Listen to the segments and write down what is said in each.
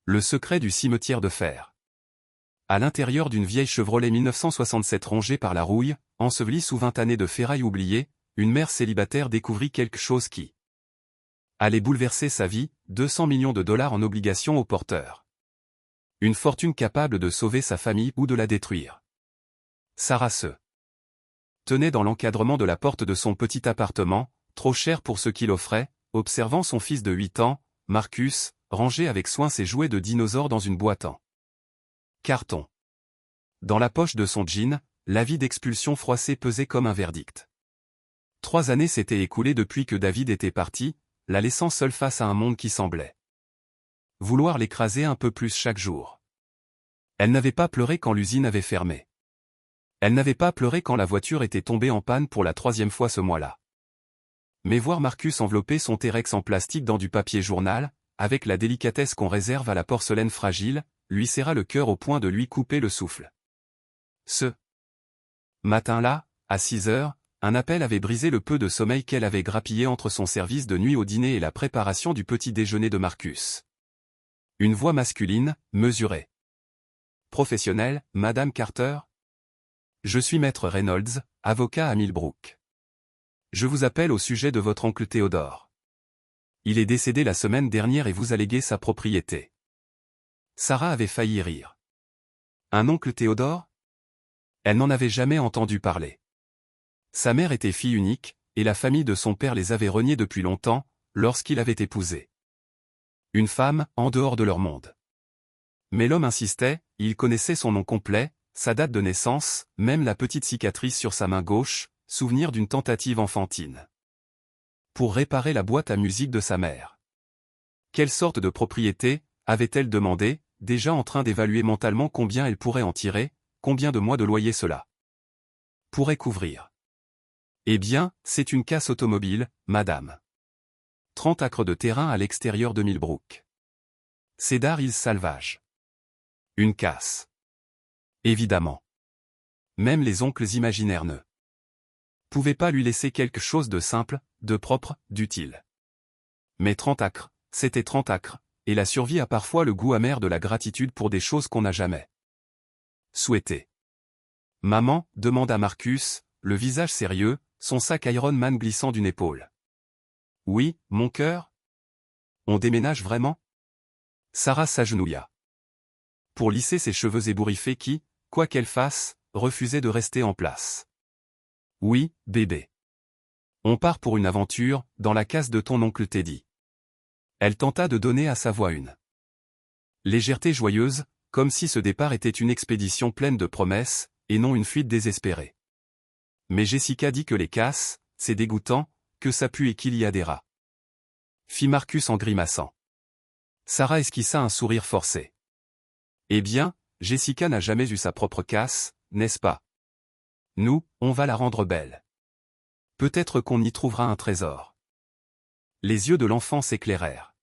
Le secret du cimetière de fer. À l'intérieur d'une vieille Chevrolet 1967 rongée par la rouille, ensevelie sous 20 années de ferrailles oubliées, une mère célibataire découvrit quelque chose qui allait bouleverser sa vie, 200 millions de dollars en obligations au porteur. Une fortune capable de sauver sa famille ou de la détruire. Sarah se tenait dans l'encadrement de la porte de son petit appartement, trop cher pour ce qu'il offrait, observant son fils de 8 ans, Marcus, ranger avec soin ses jouets de dinosaures dans une boîte en carton. Dans la poche de son jean, l'avis d'expulsion froissé pesait comme un verdict. 3 années s'étaient écoulées depuis que David était parti, la laissant seule face à un monde qui semblait vouloir l'écraser un peu plus chaque jour. Elle n'avait pas pleuré quand l'usine avait fermé. Elle n'avait pas pleuré quand la voiture était tombée en panne pour la 3e fois ce mois-là. Mais voir Marcus envelopper son T-Rex en plastique dans du papier journal, avec la délicatesse qu'on réserve à la porcelaine fragile, lui serra le cœur au point de lui couper le souffle. Ce matin-là, à 6 heures, un appel avait brisé le peu de sommeil qu'elle avait grappillé entre son service de nuit au dîner et la préparation du petit déjeuner de Marcus. Une voix masculine, mesurée. Professionnelle, Madame Carter? Je suis Maître Reynolds, avocat à Millbrook. Je vous appelle au sujet de votre oncle Théodore. Il est décédé la semaine dernière et vous alléguez sa propriété. Sarah avait failli rire. Un oncle Théodore? Elle n'en avait jamais entendu parler. Sa mère était fille unique, et la famille de son père les avait reniés depuis longtemps, lorsqu'il avait épousé une femme, en dehors de leur monde. Mais l'homme insistait, il connaissait son nom complet, sa date de naissance, même la petite cicatrice sur sa main gauche, souvenir d'une tentative enfantine. Pour réparer la boîte à musique de sa mère. Quelle sorte de propriété, avait-elle demandé, déjà en train d'évaluer mentalement combien elle pourrait en tirer, combien de mois de loyer cela pourrait couvrir. Eh bien, c'est une casse automobile, madame. 30 acres de terrain à l'extérieur de Millbrook. Cedar Hills Salvage. Une casse. Évidemment. Même les oncles imaginaires ne pouvaient pas lui laisser quelque chose de simple, de propre, d'utile. Mais 30 acres, c'était 30 acres, et la survie a parfois le goût amer de la gratitude pour des choses qu'on n'a jamais souhaitées. Maman, demanda Marcus, le visage sérieux, son sac Iron Man glissant d'une épaule. Oui, mon cœur? On déménage vraiment? Sarah s'agenouilla. Pour lisser ses cheveux ébouriffés qui, quoi qu'elle fasse, refusaient de rester en place. Oui, bébé. On part pour une aventure, dans la case de ton oncle Teddy. Elle tenta de donner à sa voix une légèreté joyeuse, comme si ce départ était une expédition pleine de promesses, et non une fuite désespérée. Mais Jessica dit que les casses, c'est dégoûtant, que ça pue et qu'il y a des rats. Fit Marcus en grimaçant. Sarah esquissa un sourire forcé. Eh bien, Jessica n'a jamais eu sa propre casse, n'est-ce pas? Nous, on va la rendre belle. Peut-être qu'on y trouvera un trésor. Les yeux de l'enfant s'éclairèrent.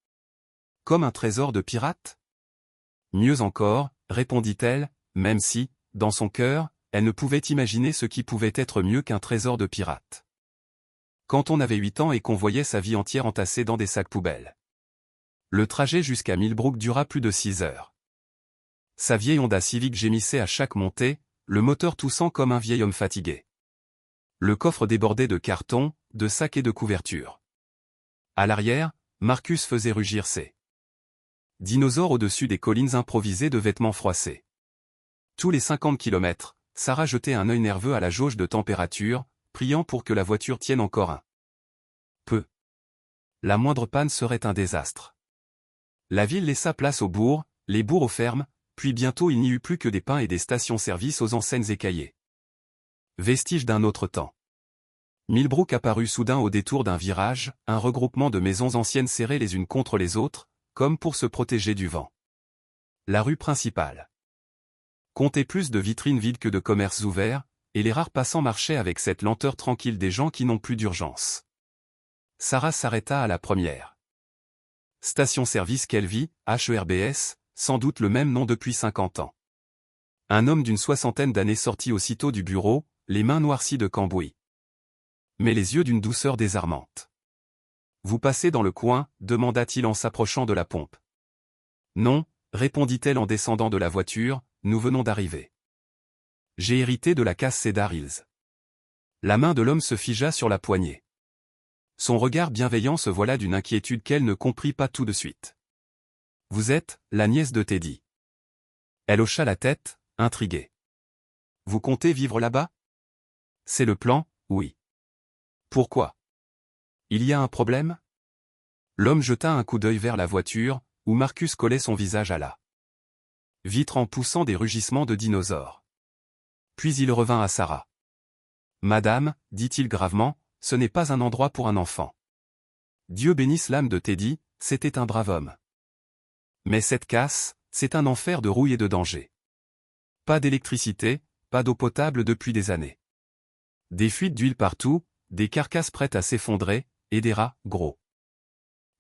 Comme un trésor de pirate? Mieux encore, répondit-elle, même si, dans son cœur, elle ne pouvait imaginer ce qui pouvait être mieux qu'un trésor de pirate. Quand on avait 8 ans et qu'on voyait sa vie entière entassée dans des sacs poubelles. Le trajet jusqu'à Millbrook dura plus de 6 heures. Sa vieille Honda Civic gémissait à chaque montée, le moteur toussant comme un vieil homme fatigué. Le coffre débordait de cartons, de sacs et de couvertures. À l'arrière, Marcus faisait rugir ses dinosaures au-dessus des collines improvisées de vêtements froissés. Tous les 50 kilomètres, Sarah jetait un œil nerveux à la jauge de température, priant pour que la voiture tienne encore un peu. La moindre panne serait un désastre. La ville laissa place aux bourgs, les bourgs aux fermes, puis bientôt il n'y eut plus que des pins et des stations-service aux enseignes écaillées. Vestige d'un autre temps. Millbrook apparut soudain au détour d'un virage, un regroupement de maisons anciennes serrées les unes contre les autres, comme pour se protéger du vent. La rue principale comptait plus de vitrines vides que de commerces ouverts, et les rares passants marchaient avec cette lenteur tranquille des gens qui n'ont plus d'urgence. Sarah s'arrêta à la première. Station-service qu'elle vit, HERBS, sans doute le même nom depuis 50 ans. Un homme d'une 60aine d'années sortit aussitôt du bureau, les mains noircies de cambouis. Mais les yeux d'une douceur désarmante. « Vous passez dans le coin » demanda-t-il en s'approchant de la pompe. « Non, répondit-elle en descendant de la voiture, nous venons d'arriver. J'ai hérité de la casse Cedar Hills. La main de l'homme se figea sur la poignée. Son regard bienveillant se voila d'une inquiétude qu'elle ne comprit pas tout de suite. Vous êtes la nièce de Teddy. Elle hocha la tête, intriguée. Vous comptez vivre là-bas? C'est le plan, oui. Pourquoi? Il y a un problème? L'homme jeta un coup d'œil vers la voiture, où Marcus collait son visage à la vitre en poussant des rugissements de dinosaure. Puis il revint à Sarah. Madame, dit-il gravement, ce n'est pas un endroit pour un enfant. Dieu bénisse l'âme de Teddy, c'était un brave homme. Mais cette casse, c'est un enfer de rouille et de danger. Pas d'électricité, pas d'eau potable depuis des années. Des fuites d'huile partout, des carcasses prêtes à s'effondrer, et des rats, gros.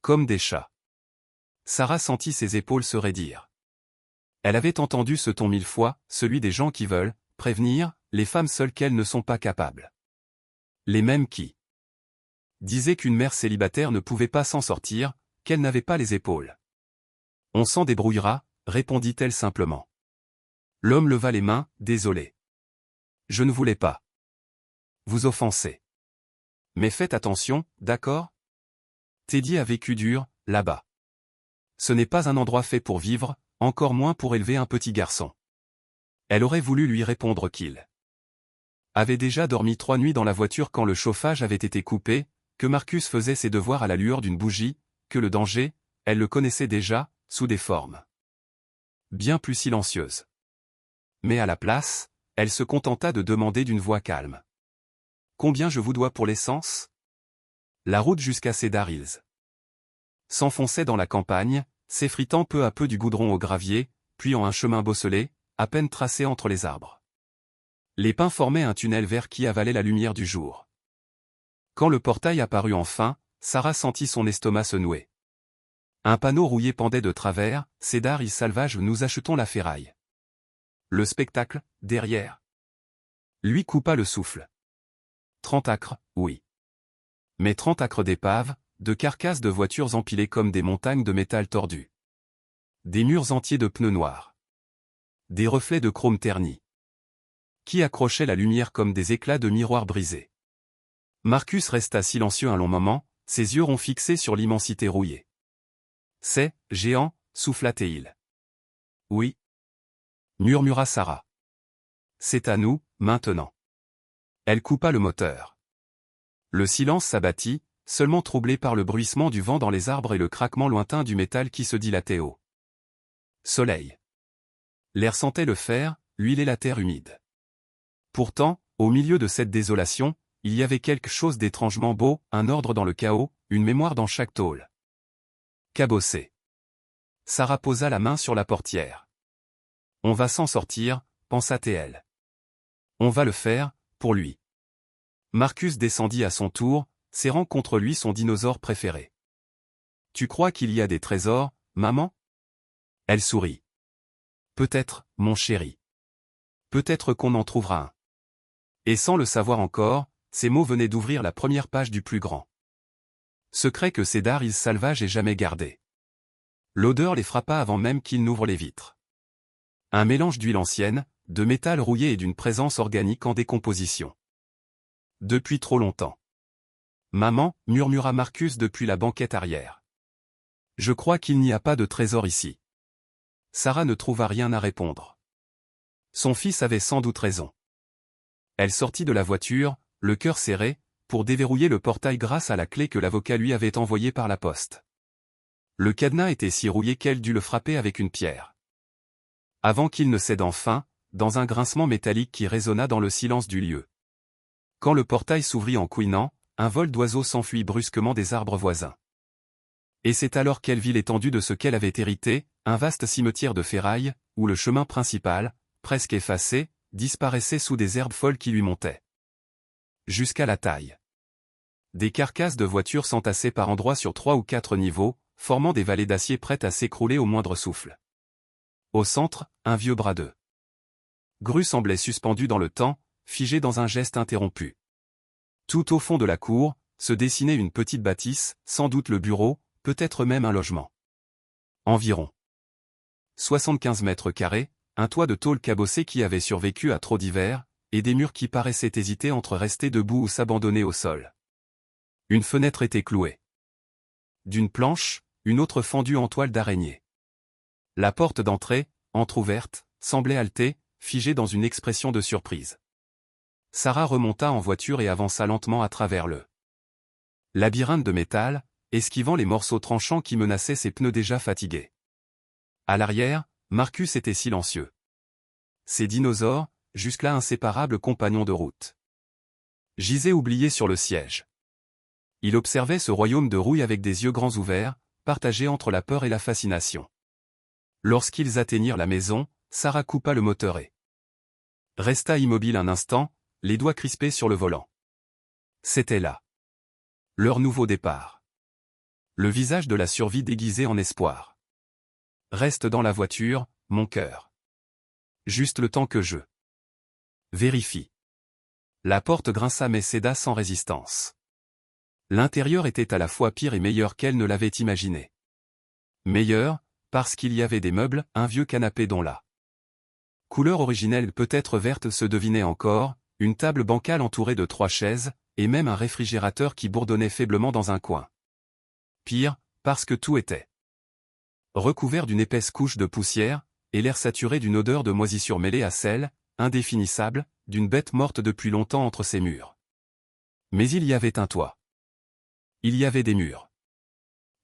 Comme des chats. Sarah sentit ses épaules se raidir. Elle avait entendu ce ton 1000 fois, celui des gens qui veulent prévenir les femmes seules qu'elles ne sont pas capables. Les mêmes qui disaient qu'une mère célibataire ne pouvait pas s'en sortir, qu'elle n'avait pas les épaules. On s'en débrouillera, répondit-elle simplement. L'homme leva les mains, désolé. Je ne voulais pas vous offenser. Mais faites attention, d'accord? Teddy a vécu dur, là-bas. Ce n'est pas un endroit fait pour vivre, encore moins pour élever un petit garçon. Elle aurait voulu lui répondre qu'il avait déjà dormi 3 nuits dans la voiture quand le chauffage avait été coupé, que Marcus faisait ses devoirs à la lueur d'une bougie, que le danger, elle le connaissait déjà, sous des formes bien plus silencieuses. Mais à la place, elle se contenta de demander d'une voix calme. Combien je vous dois pour l'essence? La route jusqu'à Cedar Hills s'enfonçait dans la campagne, s'effritant peu à peu du goudron au gravier, puis en un chemin bosselé, à peine tracé entre les arbres. Les pins formaient un tunnel vert qui avalait la lumière du jour. Quand le portail apparut enfin, Sarah sentit son estomac se nouer. Un panneau rouillé pendait de travers, Cedar Hills Salvage, nous achetons la ferraille. Le spectacle, derrière, lui coupa le souffle. 30 acres, oui. Mais 30 acres d'épaves, de carcasses de voitures empilées comme des montagnes de métal tordu. Des murs entiers de pneus noirs. Des reflets de chrome terni qui accrochaient la lumière comme des éclats de miroirs brisés. Marcus resta silencieux un long moment, ses yeux ronds fixés sur l'immensité rouillée. C'est géant, souffla Théil. Oui, murmura Sarah. C'est à nous, maintenant. Elle coupa le moteur. Le silence s'abattit, seulement troublé par le bruissement du vent dans les arbres et le craquement lointain du métal qui se dilatait au soleil. L'air sentait le fer, l'huile et la terre humide. Pourtant, au milieu de cette désolation, il y avait quelque chose d'étrangement beau, un ordre dans le chaos, une mémoire dans chaque tôle. Cabossé. Sarah posa la main sur la portière. On va s'en sortir, pensa-t-elle. On va le faire, pour lui. Marcus descendit à son tour, serrant contre lui son dinosaure préféré. Tu crois qu'il y a des trésors, maman? Elle sourit. Peut-être, mon chéri. Peut-être qu'on en trouvera un. Et sans le savoir encore, ces mots venaient d'ouvrir la première page du plus grand secret que Cedar Hills Salvage ait jamais gardé. L'odeur les frappa avant même qu'ils n'ouvrent les vitres. Un mélange d'huile ancienne, de métal rouillé et d'une présence organique en décomposition. Depuis trop longtemps. Maman, murmura Marcus depuis la banquette arrière. Je crois qu'il n'y a pas de trésor ici. Sarah ne trouva rien à répondre. Son fils avait sans doute raison. Elle sortit de la voiture, le cœur serré, pour déverrouiller le portail grâce à la clé que l'avocat lui avait envoyée par la poste. Le cadenas était si rouillé qu'elle dut le frapper avec une pierre. Avant qu'il ne cède enfin, dans un grincement métallique qui résonna dans le silence du lieu. Quand le portail s'ouvrit en couinant, un vol d'oiseaux s'enfuit brusquement des arbres voisins. Et c'est alors qu'elle vit l'étendue de ce qu'elle avait hérité, un vaste cimetière de ferraille, où le chemin principal, presque effacé, disparaissait sous des herbes folles qui lui montaient jusqu'à la taille. Des carcasses de voitures s'entassaient par endroits sur 3 ou 4 niveaux, formant des vallées d'acier prêtes à s'écrouler au moindre souffle. Au centre, un vieux bras de grue semblait suspendu dans le temps, figé dans un geste interrompu. Tout au fond de la cour, se dessinait une petite bâtisse, sans doute le bureau, peut-être même un logement. Environ 75 mètres carrés, un toit de tôle cabossé qui avait survécu à trop d'hivers, et des murs qui paraissaient hésiter entre rester debout ou s'abandonner au sol. Une fenêtre était clouée. D'une planche, une autre fendue en toile d'araignée. La porte d'entrée, entr'ouverte, semblait haletée, figée dans une expression de surprise. Sarah remonta en voiture et avança lentement à travers le labyrinthe de métal, esquivant les morceaux tranchants qui menaçaient ses pneus déjà fatigués. À l'arrière, Marcus était silencieux. Ces dinosaures, jusque-là inséparables compagnons de route, gisaient oubliés sur le siège. Il observait ce royaume de rouille avec des yeux grands ouverts, partagés entre la peur et la fascination. Lorsqu'ils atteignirent la maison, Sarah coupa le moteur et resta immobile un instant, les doigts crispés sur le volant. C'était là leur nouveau départ. Le visage de la survie déguisé en espoir. Reste dans la voiture, mon cœur. Juste le temps que je vérifie. La porte grinça mais céda sans résistance. L'intérieur était à la fois pire et meilleur qu'elle ne l'avait imaginé. Meilleur, parce qu'il y avait des meubles, un vieux canapé dont la couleur originelle peut-être verte se devinait encore, une table bancale entourée de 3 chaises, et même un réfrigérateur qui bourdonnait faiblement dans un coin. Pire, parce que tout était recouvert d'une épaisse couche de poussière, et l'air saturé d'une odeur de moisissure mêlée à celle, indéfinissable, d'une bête morte depuis longtemps entre ces murs. Mais il y avait un toit. Il y avait des murs.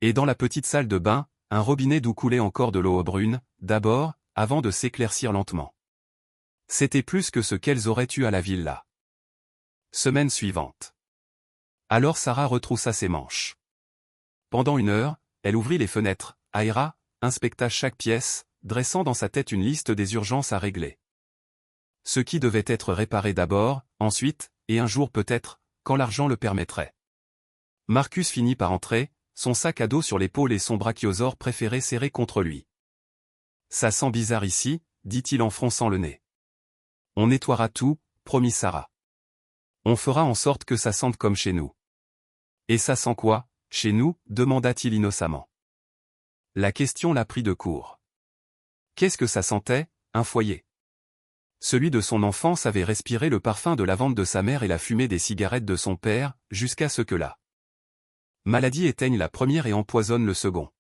Et dans la petite salle de bain, un robinet d'où coulait encore de l'eau brune, d'abord, avant de s'éclaircir lentement. C'était plus que ce qu'elles auraient eu à la villa. Semaine suivante. Alors Sarah retroussa ses manches. Pendant 1 heure, elle ouvrit les fenêtres, aéra, inspecta chaque pièce, dressant dans sa tête une liste des urgences à régler. Ce qui devait être réparé d'abord, ensuite, et un jour peut-être, quand l'argent le permettrait. Marcus finit par entrer, son sac à dos sur l'épaule et son brachiosaure préféré serré contre lui. « Ça sent bizarre ici », dit-il en fronçant le nez. « On nettoiera tout, promit Sarah. On fera en sorte que ça sente comme chez nous. »« Et ça sent quoi, chez nous » demanda-t-il innocemment. La question la prit de court. Qu'est-ce que ça sentait, un foyer? Celui de son enfance avait respiré le parfum de lavande de sa mère et la fumée des cigarettes de son père, jusqu'à ce que la maladie éteigne la première et empoisonne le second.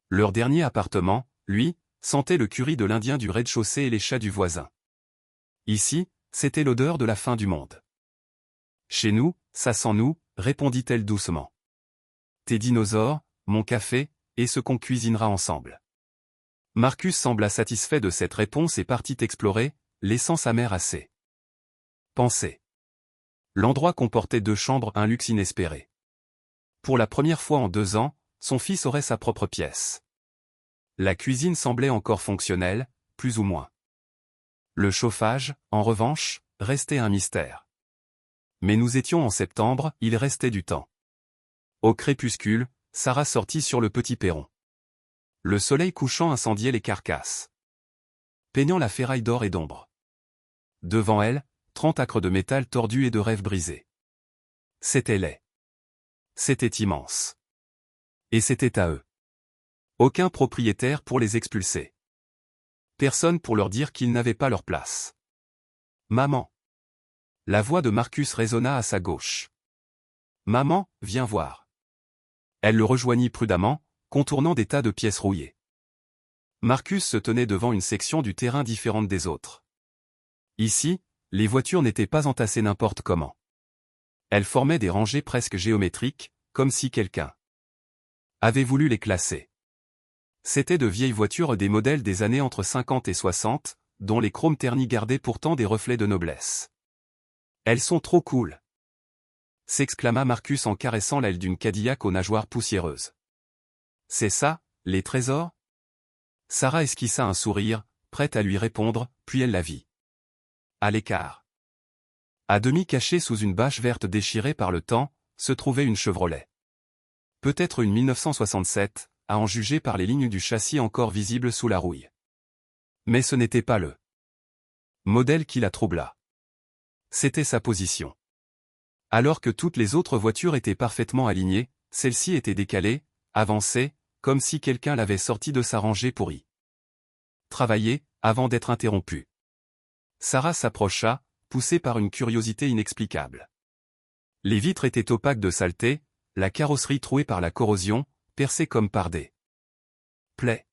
Leur dernier appartement, lui, sentait le curry de l'Indien du rez-de-chaussée et les chats du voisin. Ici, c'était l'odeur de la fin du monde. Chez nous, ça sent nous, répondit-elle doucement. Tes dinosaures, mon café, et ce qu'on cuisinera ensemble. Marcus sembla satisfait de cette réponse et partit explorer, laissant sa mère assez penser. L'endroit comportait 2 chambres, un luxe inespéré. Pour la première fois en 2 ans, son fils aurait sa propre pièce. La cuisine semblait encore fonctionnelle, plus ou moins. Le chauffage, en revanche, restait un mystère. Mais nous étions en septembre, il restait du temps. Au crépuscule, Sarah sortit sur le petit perron. Le soleil couchant incendiait les carcasses, peignant la ferraille d'or et d'ombre. Devant elle, 30 acres de métal tordu et de rêves brisés. C'était laid. C'était immense. Et c'était à eux. Aucun propriétaire pour les expulser. Personne pour leur dire qu'ils n'avaient pas leur place. Maman. La voix de Marcus résonna à sa gauche. Maman, viens voir. Elle le rejoignit prudemment, contournant des tas de pièces rouillées. Marcus se tenait devant une section du terrain différente des autres. Ici, les voitures n'étaient pas entassées n'importe comment. Elles formaient des rangées presque géométriques, comme si quelqu'un avait voulu les classer. C'étaient de vieilles voitures des modèles des années entre 50 et 60, dont les chromes ternis gardaient pourtant des reflets de noblesse. Elles sont trop cool, s'exclama Marcus en caressant l'aile d'une Cadillac aux nageoires poussiéreuses. C'est ça, les trésors? Sarah esquissa un sourire, prête à lui répondre, puis elle la vit. À l'écart. À demi cachée sous une bâche verte déchirée par le temps, se trouvait une Chevrolet. Peut-être une 1967, à en juger par les lignes du châssis encore visibles sous la rouille. Mais ce n'était pas le modèle qui la troubla. C'était sa position. Alors que toutes les autres voitures étaient parfaitement alignées, celle-ci était décalée, avancée, comme si quelqu'un l'avait sortie de sa rangée pourrie. travailler, avant d'être interrompue. Sarah s'approcha, poussée par une curiosité inexplicable. Les vitres étaient opaques de saleté, la carrosserie trouée par la corrosion, percée comme par des plaies.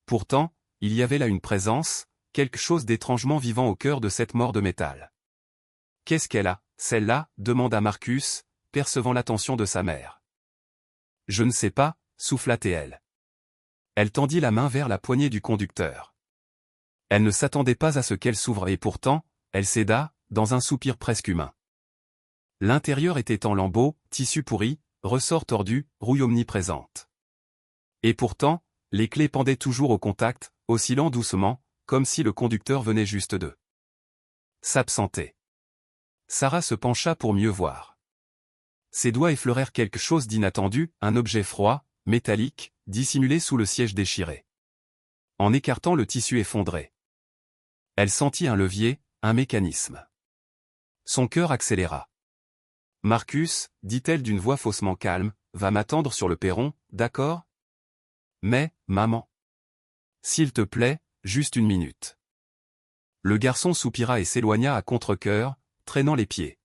Pourtant, il y avait là une présence, quelque chose d'étrangement vivant au cœur de cette mort de métal. « Qu'est-ce qu'elle a, celle-là » demanda Marcus, percevant l'attention de sa mère. « Je ne sais pas » souffla-t-elle. Elle tendit la main vers la poignée du conducteur. Elle ne s'attendait pas à ce qu'elle s'ouvre et pourtant, elle céda, dans un soupir presque humain. L'intérieur était en lambeaux, tissu pourri, ressorts tordus, rouille omniprésente. Et pourtant, les clés pendaient toujours au contact, oscillant doucement, comme si le conducteur venait juste de s'absenter. Sarah se pencha pour mieux voir. Ses doigts effleurèrent quelque chose d'inattendu, un objet froid, métallique, dissimulé sous le siège déchiré. En écartant le tissu effondré, elle sentit un levier, un mécanisme. Son cœur accéléra. « Marcus, dit-elle d'une voix faussement calme, va m'attendre sur le perron, d'accord ? Mais, maman. S'il te plaît, juste une minute. » Le garçon soupira et s'éloigna à contre-cœur, traînant les pieds.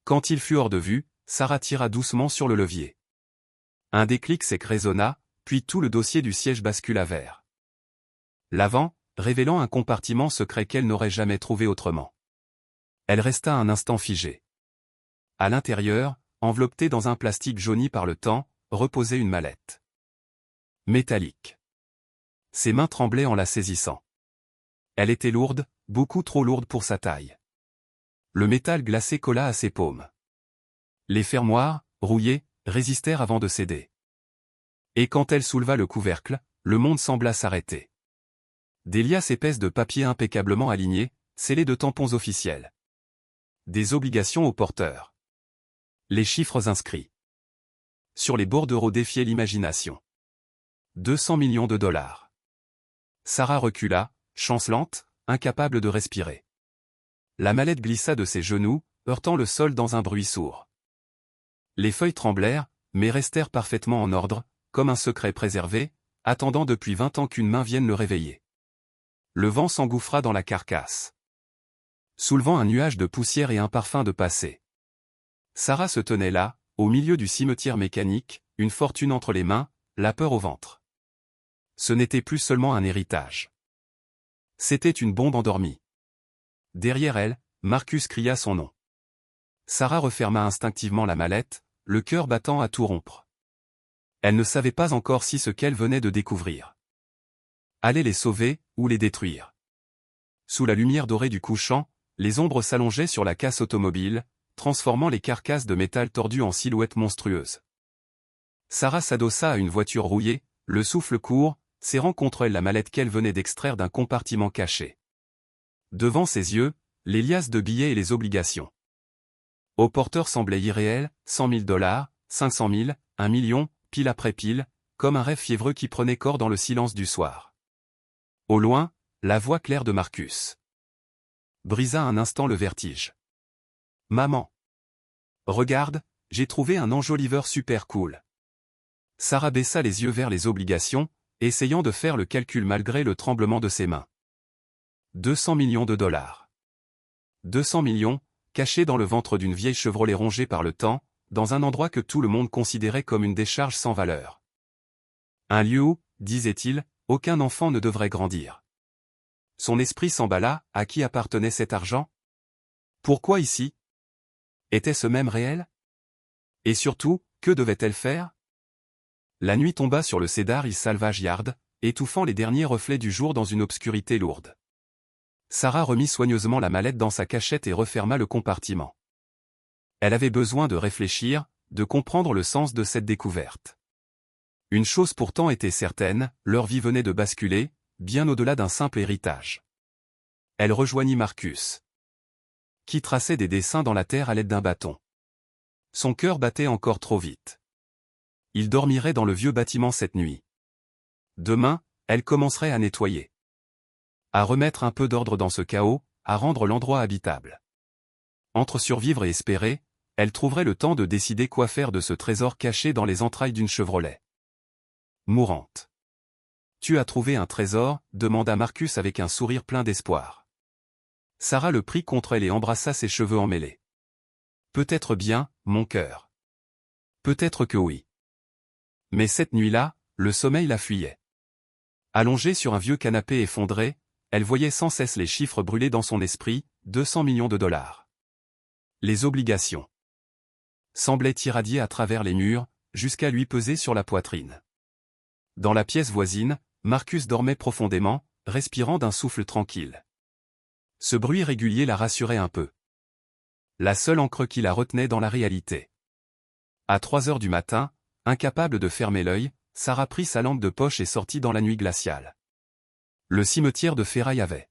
Quand il fut hors de vue, Sarah tira doucement sur le levier. Un déclic sec résonna, puis tout le dossier du siège bascula vers l'avant, révélant un compartiment secret qu'elle n'aurait jamais trouvé autrement. Elle resta un instant figée. À l'intérieur, enveloppée dans un plastique jauni par le temps, reposait une mallette métallique. Ses mains tremblaient en la saisissant. Elle était lourde, beaucoup trop lourde pour sa taille. Le métal glacé colla à ses paumes. Les fermoirs, rouillés, résistèrent avant de céder. Et quand elle souleva le couvercle, le monde sembla s'arrêter. Des liasses épaisses de papier impeccablement alignées, scellées de tampons officiels. Des obligations aux porteurs. Les chiffres inscrits sur les bordereaux défiaient l'imagination. 200 millions de dollars. Sarah recula, chancelante, incapable de respirer. La mallette glissa de ses genoux, heurtant le sol dans un bruit sourd. Les feuilles tremblèrent, mais restèrent parfaitement en ordre, comme un secret préservé, attendant depuis 20 ans qu'une main vienne le réveiller. Le vent s'engouffra dans la carcasse, soulevant un nuage de poussière et un parfum de passé. Sarah se tenait là, au milieu du cimetière mécanique, une fortune entre les mains, la peur au ventre. Ce n'était plus seulement un héritage. C'était une bombe endormie. Derrière elle, Marcus cria son nom. Sarah referma instinctivement la mallette, le cœur battant à tout rompre. Elle ne savait pas encore si ce qu'elle venait de découvrir allait les sauver, ou les détruire. Sous la lumière dorée du couchant, les ombres s'allongeaient sur la casse automobile, transformant les carcasses de métal tordues en silhouettes monstrueuses. Sarah s'adossa à une voiture rouillée, le souffle court, serrant contre elle la mallette qu'elle venait d'extraire d'un compartiment caché. Devant ses yeux, les liasses de billets et les obligations. Au porteur semblaient irréels, 100 000 $, 500 000, 1 million, pile après pile, comme un rêve fiévreux qui prenait corps dans le silence du soir. Au loin, la voix claire de Marcus brisa un instant le vertige. « Maman. Regarde, j'ai trouvé un enjoliveur super cool. » Sarah baissa les yeux vers les obligations, essayant de faire le calcul malgré le tremblement de ses mains. 200 millions de dollars. 200 millions, cachés dans le ventre d'une vieille Chevrolet rongée par le temps, dans un endroit que tout le monde considérait comme une décharge sans valeur. Un lieu où, disait-il, aucun enfant ne devrait grandir. Son esprit s'emballa, à qui appartenait cet argent? Pourquoi ici? Était-ce même réel? Et surtout, que devait-elle faire? La nuit tomba sur le Cedar Hill Salvage Yard, étouffant les derniers reflets du jour dans une obscurité lourde. Sarah remit soigneusement la mallette dans sa cachette et referma le compartiment. Elle avait besoin de réfléchir, de comprendre le sens de cette découverte. Une chose pourtant était certaine, leur vie venait de basculer, bien au-delà d'un simple héritage. Elle rejoignit Marcus, qui traçait des dessins dans la terre à l'aide d'un bâton. Son cœur battait encore trop vite. Il dormirait dans le vieux bâtiment cette nuit. Demain, elle commencerait à nettoyer. À remettre un peu d'ordre dans ce chaos, à rendre l'endroit habitable. Entre survivre et espérer, elle trouverait le temps de décider quoi faire de ce trésor caché dans les entrailles d'une Chevrolet mourante. Tu as trouvé un trésor, demanda Marcus avec un sourire plein d'espoir. Sarah le prit contre elle et embrassa ses cheveux emmêlés. Peut-être bien, mon cœur. Peut-être que oui. Mais cette nuit-là, le sommeil la fuyait. Allongée sur un vieux canapé effondré, elle voyait sans cesse les chiffres brûler dans son esprit, 200 millions de dollars. Les obligations semblaient irradier à travers les murs, jusqu'à lui peser sur la poitrine. Dans la pièce voisine, Marcus dormait profondément, respirant d'un souffle tranquille. Ce bruit régulier la rassurait un peu. La seule encre qui la retenait dans la réalité. À 3 heures du matin, incapable de fermer l'œil, Sarah prit sa lampe de poche et sortit dans la nuit glaciale. Le cimetière de ferraille avait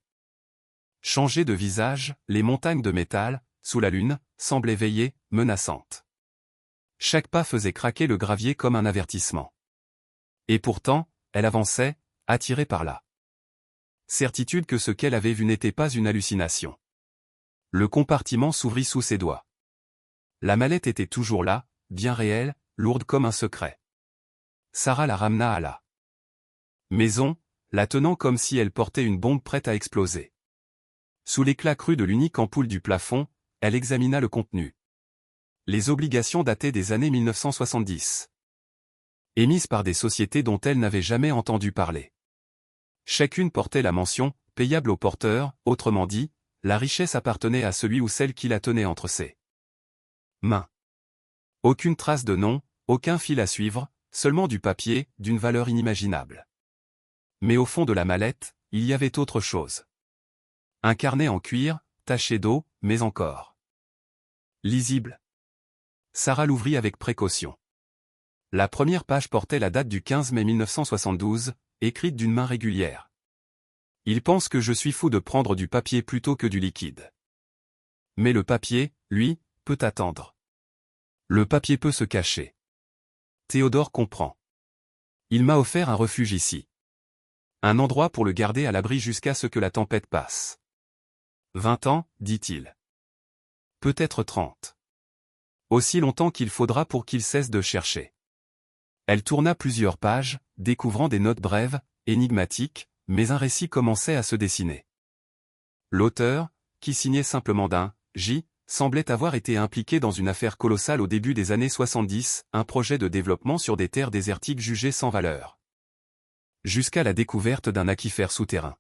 changé de visage, les montagnes de métal, sous la lune, semblaient veiller, menaçantes. Chaque pas faisait craquer le gravier comme un avertissement. Et pourtant, elle avançait, attirée par la certitude que ce qu'elle avait vu n'était pas une hallucination. Le compartiment s'ouvrit sous ses doigts. La mallette était toujours là, bien réelle, lourde comme un secret. Sarah la ramena à la maison, la tenant comme si elle portait une bombe prête à exploser. Sous l'éclat cru de l'unique ampoule du plafond, elle examina le contenu. Les obligations dataient des années 1970. Émises par des sociétés dont elle n'avait jamais entendu parler. Chacune portait la mention « payable au porteur », autrement dit, la richesse appartenait à celui ou celle qui la tenait entre ses mains. Aucune trace de nom, aucun fil à suivre, seulement du papier, d'une valeur inimaginable. Mais au fond de la mallette, il y avait autre chose. Un carnet en cuir, taché d'eau, mais encore lisible. Sarah l'ouvrit avec précaution. La première page portait la date du 15 mai 1972, écrite d'une main régulière. Il pense que je suis fou de prendre du papier plutôt que du liquide. Mais le papier, lui, peut attendre. Le papier peut se cacher. Théodore comprend. Il m'a offert un refuge ici. Un endroit pour le garder à l'abri jusqu'à ce que la tempête passe. 20 ans, dit-il. Peut-être 30. Aussi longtemps qu'il faudra pour qu'il cesse de chercher. Elle tourna plusieurs pages, découvrant des notes brèves, énigmatiques, mais un récit commençait à se dessiner. L'auteur, qui signait simplement d'un « J », semblait avoir été impliqué dans une affaire colossale au début des années 70, un projet de développement sur des terres désertiques jugées sans valeur. Jusqu'à la découverte d'un aquifère souterrain.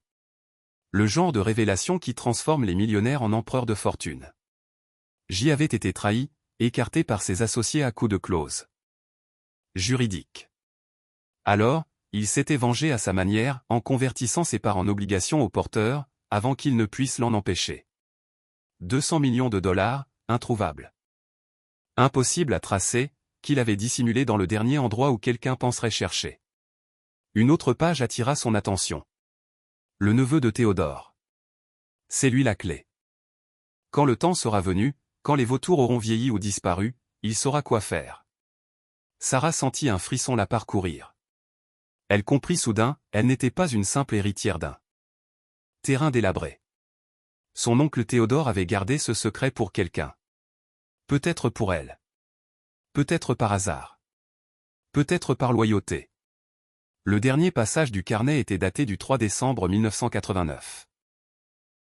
Le genre de révélation qui transforme les millionnaires en empereurs de fortune. J avait été trahi, écarté par ses associés à coups de clause juridique. Alors, il s'était vengé à sa manière, en convertissant ses parts en obligations au porteur, avant qu'il ne puisse l'en empêcher. 200 millions de dollars, introuvables. Impossible à tracer, qu'il avait dissimulé dans le dernier endroit où quelqu'un penserait chercher. Une autre page attira son attention. Le neveu de Théodore. C'est lui la clé. Quand le temps sera venu, quand les vautours auront vieilli ou disparu, il saura quoi faire. Sarah sentit un frisson la parcourir. Elle comprit soudain, elle n'était pas une simple héritière d'un terrain délabré. Son oncle Théodore avait gardé ce secret pour quelqu'un. Peut-être pour elle. Peut-être par hasard. Peut-être par loyauté. Le dernier passage du carnet était daté du 3 décembre 1989.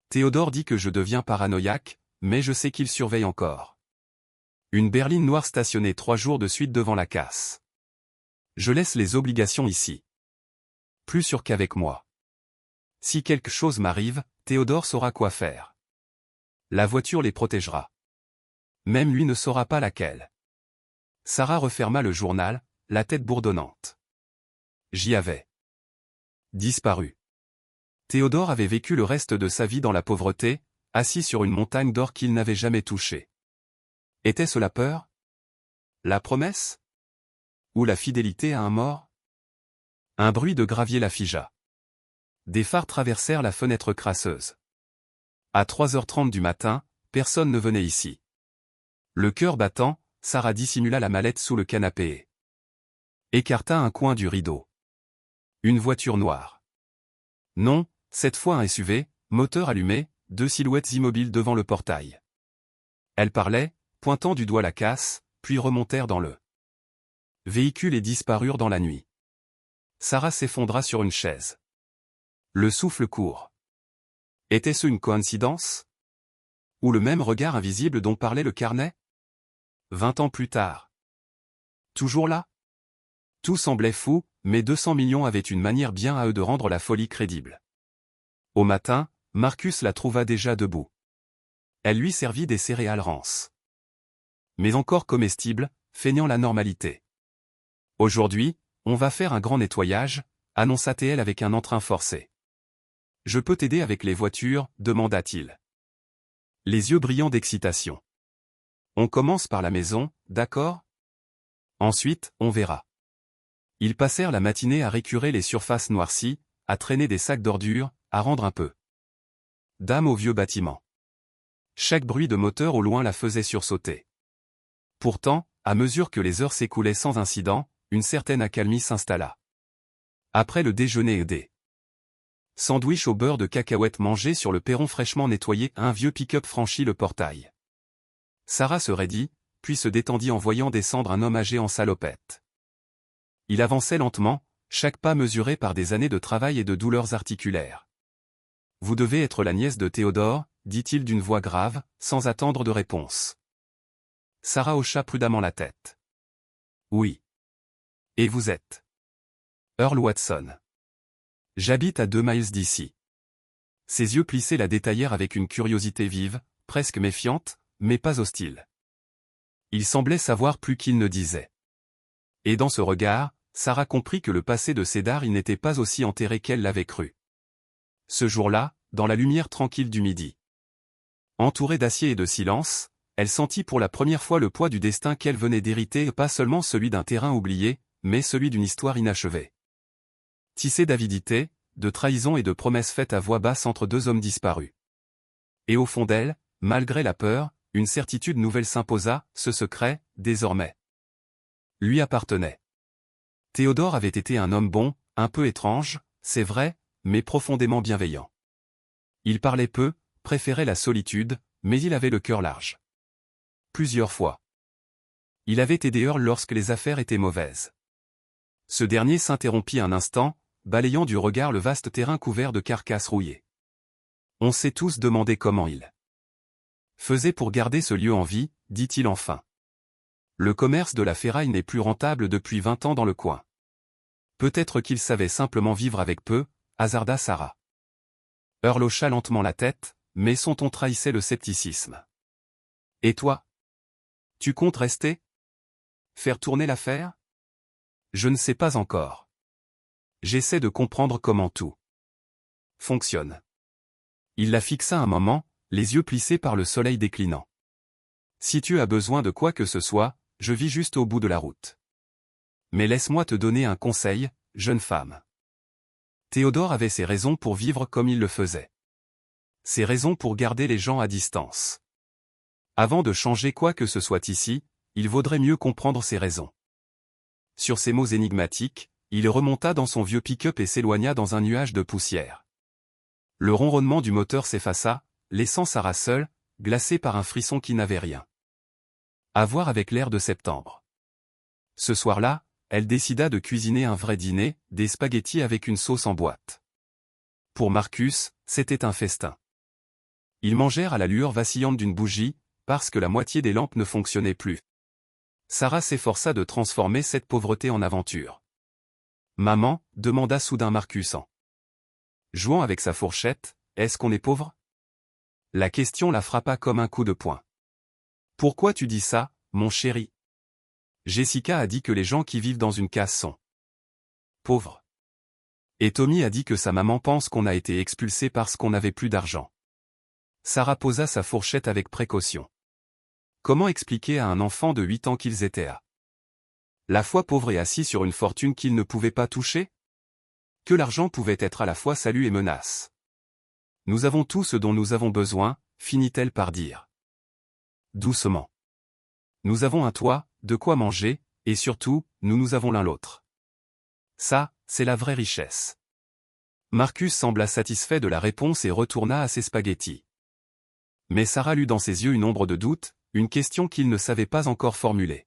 Théodore dit que je deviens paranoïaque, mais je sais qu'il surveille encore. Une berline noire stationnée 3 jours de suite devant la casse. Je laisse les obligations ici. Plus sûr qu'avec moi. Si quelque chose m'arrive, Théodore saura quoi faire. La voiture les protégera. Même lui ne saura pas laquelle. Sarah referma le journal, la tête bourdonnante. J'y avais disparu. Théodore avait vécu le reste de sa vie dans la pauvreté, assis sur une montagne d'or qu'il n'avait jamais touchée. Était-ce la peur? La promesse? Ou la fidélité à un mort? Un bruit de gravier la figea. Des phares traversèrent la fenêtre crasseuse. À 3h30 du matin, personne ne venait ici. Le cœur battant, Sarah dissimula la mallette sous le canapé et écarta un coin du rideau. Une voiture noire. Non, cette fois un SUV, moteur allumé, 2 silhouettes immobiles devant le portail. Elle parlait, pointant du doigt la casse, puis remontèrent dans le véhicule et disparurent dans la nuit. Sarah s'effondra sur une chaise. Le souffle court. Était-ce une coïncidence? Ou le même regard invisible dont parlait le carnet? 20 ans plus tard. Toujours là? Tout semblait fou, mais 200 millions avaient une manière bien à eux de rendre la folie crédible. Au matin, Marcus la trouva déjà debout. Elle lui servit des céréales rances. Mais encore comestibles, feignant la normalité. Aujourd'hui, on va faire un grand nettoyage, annonça-t-elle avec un entrain forcé. Je peux t'aider avec les voitures, demanda-t-il. Les yeux brillants d'excitation. On commence par la maison, d'accord? Ensuite, on verra. Ils passèrent la matinée à récurer les surfaces noircies, à traîner des sacs d'ordures, à rendre un peu d'âme au vieux bâtiment. Chaque bruit de moteur au loin la faisait sursauter. Pourtant, à mesure que les heures s'écoulaient sans incident, une certaine accalmie s'installa. Après le déjeuner des sandwichs au beurre de cacahuètes mangés sur le perron fraîchement nettoyé, un vieux pick-up franchit le portail. Sarah se raidit, puis se détendit en voyant descendre un homme âgé en salopette. Il avançait lentement, chaque pas mesuré par des années de travail et de douleurs articulaires. « Vous devez être la nièce de Théodore », dit-il d'une voix grave, sans attendre de réponse. Sarah hocha prudemment la tête. « Oui. Et vous êtes ? » « Earl Watson. J'habite à 2 miles d'ici. » Ses yeux plissés la détaillèrent avec une curiosité vive, presque méfiante, mais pas hostile. Il semblait savoir plus qu'il ne disait. Et dans ce regard, Sarah comprit que le passé de Cédar il n'était pas aussi enterré qu'elle l'avait cru. Ce jour-là, dans la lumière tranquille du midi. Entourée d'acier et de silence, elle sentit pour la première fois le poids du destin qu'elle venait d'hériter, pas seulement celui d'un terrain oublié, mais celui d'une histoire inachevée. Tissée d'avidité, de trahison et de promesses faites à voix basse entre deux hommes disparus. Et au fond d'elle, malgré la peur, une certitude nouvelle s'imposa, ce secret, désormais, lui appartenait. Théodore avait été un homme bon, un peu étrange, c'est vrai, mais profondément bienveillant. Il parlait peu, préférait la solitude, mais il avait le cœur large. Plusieurs fois. Il avait aidé Earl lorsque les affaires étaient mauvaises. Ce dernier s'interrompit un instant, balayant du regard le vaste terrain couvert de carcasses rouillées. On s'est tous demandé comment il faisait pour garder ce lieu en vie, dit-il enfin. Le commerce de la ferraille n'est plus rentable depuis 20 ans dans le coin. Peut-être qu'il savait simplement vivre avec peu, hasarda Sarah. Earl hocha lentement la tête, mais son ton trahissait le scepticisme. Et toi? Tu comptes rester? Faire tourner l'affaire? Je ne sais pas encore. J'essaie de comprendre comment tout fonctionne. Il la fixa un moment, les yeux plissés par le soleil déclinant. Si tu as besoin de quoi que ce soit, je vis juste au bout de la route. Mais laisse-moi te donner un conseil, jeune femme. Théodore avait ses raisons pour vivre comme il le faisait. Ses raisons pour garder les gens à distance. Avant de changer quoi que ce soit ici, il vaudrait mieux comprendre ses raisons. Sur ces mots énigmatiques, il remonta dans son vieux pick-up et s'éloigna dans un nuage de poussière. Le ronronnement du moteur s'effaça, laissant Sarah seule, glacée par un frisson qui n'avait rien à voir avec l'air de septembre. Ce soir-là, elle décida de cuisiner un vrai dîner, des spaghettis avec une sauce en boîte. Pour Marcus, c'était un festin. Ils mangèrent à la lueur vacillante d'une bougie, parce que la moitié des lampes ne fonctionnait plus. Sarah s'efforça de transformer cette pauvreté en aventure. « Maman » demanda soudain Marcus en jouant avec sa fourchette, « est-ce qu'on est pauvre ?» La question la frappa comme un coup de poing. « Pourquoi tu dis ça, mon chéri ? Jessica a dit que les gens qui vivent dans une case sont pauvres. Et Tommy a dit que sa maman pense qu'on a été expulsé parce qu'on n'avait plus d'argent. » Sarah posa sa fourchette avec précaution. Comment expliquer à un enfant de 8 ans qu'ils étaient à la fois pauvres et assis sur une fortune qu'ils ne pouvaient pas toucher? Que l'argent pouvait être à la fois salut et menace. Nous avons tout ce dont nous avons besoin, finit-elle par dire. Doucement. Nous avons un toit, de quoi manger, et surtout, nous avons l'un l'autre. Ça, c'est la vraie richesse. Marcus sembla satisfait de la réponse et retourna à ses spaghettis. Mais Sarah lut dans ses yeux une ombre de doute, une question qu'il ne savait pas encore formuler.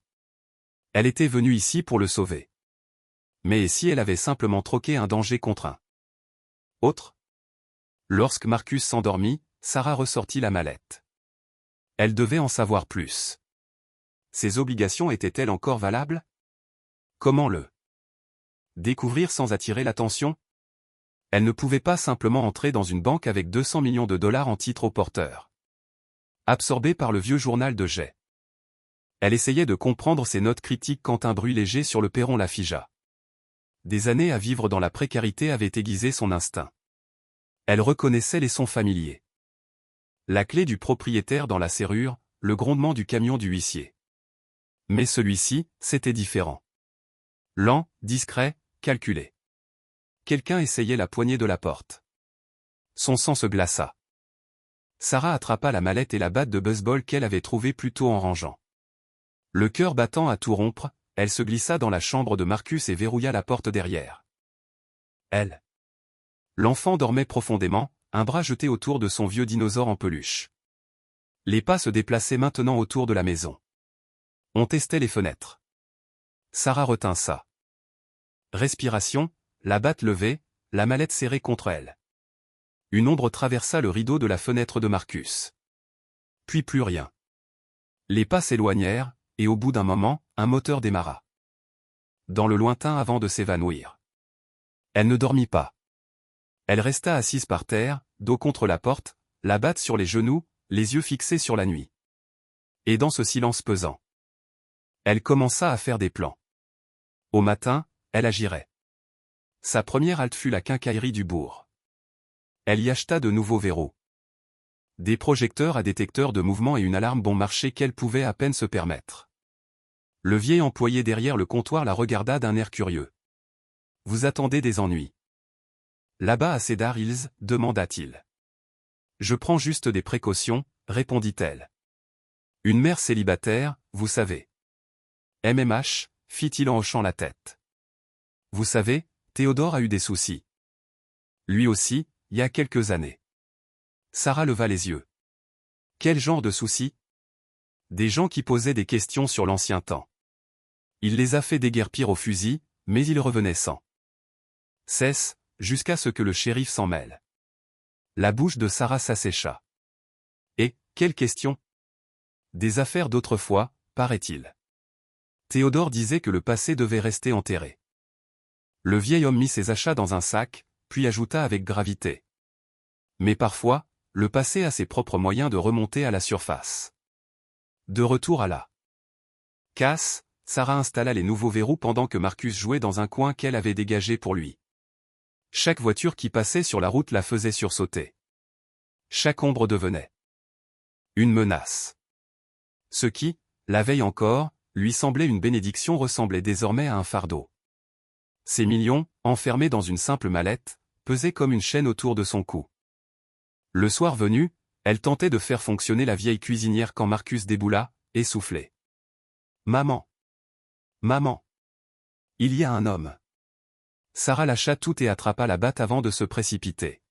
Elle était venue ici pour le sauver. Mais et si elle avait simplement troqué un danger contre un autre? Lorsque Marcus s'endormit, Sarah ressortit la mallette. Elle devait en savoir plus. Ses obligations étaient-elles encore valables? Comment le découvrir sans attirer l'attention? Elle ne pouvait pas simplement entrer dans une banque avec 200 millions de dollars en titres au porteur. Absorbée par le vieux journal de Jay. Elle essayait de comprendre ses notes critiques quand un bruit léger sur le perron la figea. Des années à vivre dans la précarité avaient aiguisé son instinct. Elle reconnaissait les sons familiers. La clé du propriétaire dans la serrure, le grondement du camion du huissier. Mais celui-ci, c'était différent. Lent, discret, calculé. Quelqu'un essayait la poignée de la porte. Son sang se glaça. Sarah attrapa la mallette et la batte de baseball qu'elle avait trouvée plus tôt en rangeant. Le cœur battant à tout rompre, elle se glissa dans la chambre de Marcus et verrouilla la porte derrière. Elle. L'enfant dormait profondément, un bras jeté autour de son vieux dinosaure en peluche. Les pas se déplaçaient maintenant autour de la maison. On testait les fenêtres. Sarah retint ça. Respiration, la batte levée, la mallette serrée contre elle. Une ombre traversa le rideau de la fenêtre de Marcus. Puis plus rien. Les pas s'éloignèrent, et au bout d'un moment, un moteur démarra. Dans le lointain avant de s'évanouir. Elle ne dormit pas. Elle resta assise par terre, dos contre la porte, la batte sur les genoux, les yeux fixés sur la nuit. Et dans ce silence pesant, elle commença à faire des plans. Au matin, elle agirait. Sa première halte fut la quincaillerie du bourg. Elle y acheta de nouveaux verrous. Des projecteurs à détecteur de mouvement et une alarme bon marché qu'elle pouvait à peine se permettre. Le vieil employé derrière le comptoir la regarda d'un air curieux. « Vous attendez des ennuis. » Là-bas à Cedar Hills, demanda-t-il. « Je prends juste des précautions, répondit-elle. Une mère célibataire, vous savez. MMH, fit-il en hochant la tête. Vous savez, Théodore a eu des soucis. Lui aussi, il y a quelques années. Sarah leva les yeux. Quel genre de soucis? Des gens qui posaient des questions sur l'ancien temps. Il les a fait déguerpir au fusil, mais il revenait sans cesse, jusqu'à ce que le shérif s'en mêle. La bouche de Sarah s'assécha. Et, quelle question? Des affaires d'autrefois, paraît-il. Théodore disait que le passé devait rester enterré. Le vieil homme mit ses achats dans un sac, puis ajouta avec gravité. Mais parfois, le passé a ses propres moyens de remonter à la surface. De retour à la casse, Sarah installa les nouveaux verrous pendant que Marcus jouait dans un coin qu'elle avait dégagé pour lui. Chaque voiture qui passait sur la route la faisait sursauter. Chaque ombre devenait une menace. Ce qui, la veille encore, lui semblait une bénédiction ressemblait désormais à un fardeau. Ces millions, enfermés dans une simple mallette, pesaient comme une chaîne autour de son cou. Le soir venu, elle tentait de faire fonctionner la vieille cuisinière quand Marcus déboula, essoufflé. « Maman! Maman! Il y a un homme. » Sarah lâcha tout et attrapa la batte avant de se précipiter.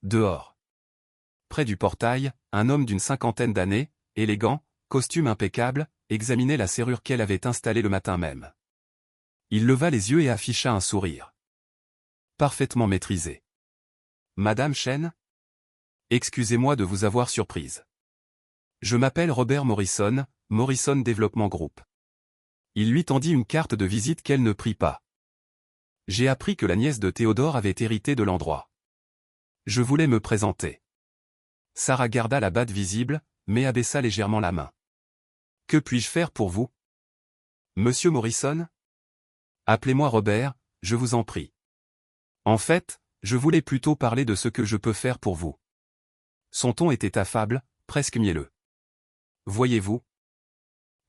Dehors. Près du portail, un homme d'une cinquantaine d'années, élégant, costume impeccable, examinait la serrure qu'elle avait installée le matin même. Il leva les yeux et afficha un sourire. Parfaitement maîtrisé. « Madame Chen ? Excusez-moi de vous avoir surprise. Je m'appelle Robert Morrison, Morrison Development Group. » Il lui tendit une carte de visite qu'elle ne prit pas. J'ai appris que la nièce de Théodore avait hérité de l'endroit. Je voulais me présenter. Sarah garda la batte visible, mais abaissa légèrement la main. Que puis-je faire pour vous? Monsieur Morrison? Appelez-moi Robert, je vous en prie. En fait, je voulais plutôt parler de ce que je peux faire pour vous. Son ton était affable, presque mielleux. Voyez-vous?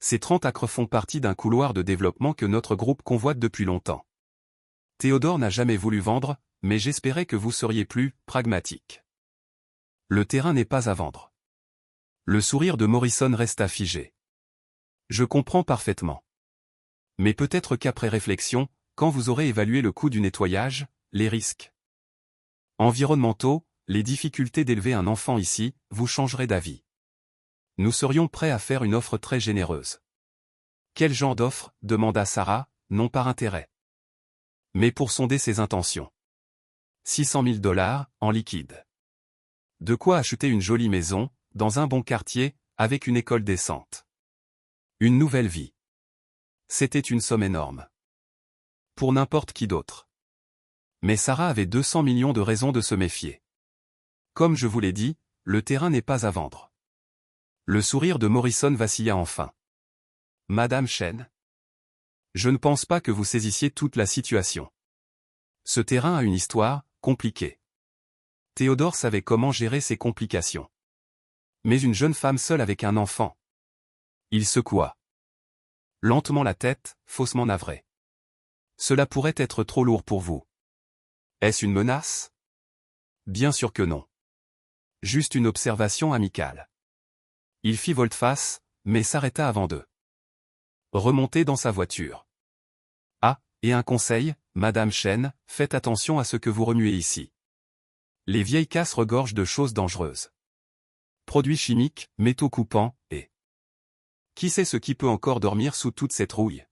Ces 30 acres font partie d'un couloir de développement que notre groupe convoite depuis longtemps. Théodore n'a jamais voulu vendre, mais j'espérais que vous seriez plus pragmatique. Le terrain n'est pas à vendre. Le sourire de Morrison resta figé. Je comprends parfaitement. Mais peut-être qu'après réflexion, quand vous aurez évalué le coût du nettoyage, les risques environnementaux, les difficultés d'élever un enfant ici, vous changerez d'avis. Nous serions prêts à faire une offre très généreuse. Quel genre d'offre? Demanda Sarah, non par intérêt. Mais pour sonder ses intentions. 600 000 $ en liquide. De quoi acheter une jolie maison, dans un bon quartier, avec une école décente. Une nouvelle vie. C'était une somme énorme. Pour n'importe qui d'autre. Mais Sarah avait 200 millions de raisons de se méfier. Comme je vous l'ai dit, le terrain n'est pas à vendre. Le sourire de Morrison vacilla enfin. Madame Chen. Je ne pense pas que vous saisissiez toute la situation. Ce terrain a une histoire, compliquée. Théodore savait comment gérer ces complications. Mais une jeune femme seule avec un enfant. Il secoua lentement la tête, faussement navré. Cela pourrait être trop lourd pour vous. Est-ce une menace? Bien sûr que non. Juste une observation amicale. Il fit volte-face, mais s'arrêta avant de remonter dans sa voiture. Ah, et un conseil, Madame Chen, faites attention à ce que vous remuez ici. Les vieilles casses regorgent de choses dangereuses. Produits chimiques, métaux coupants, et... Qui sait ce qui peut encore dormir sous toute cette rouille?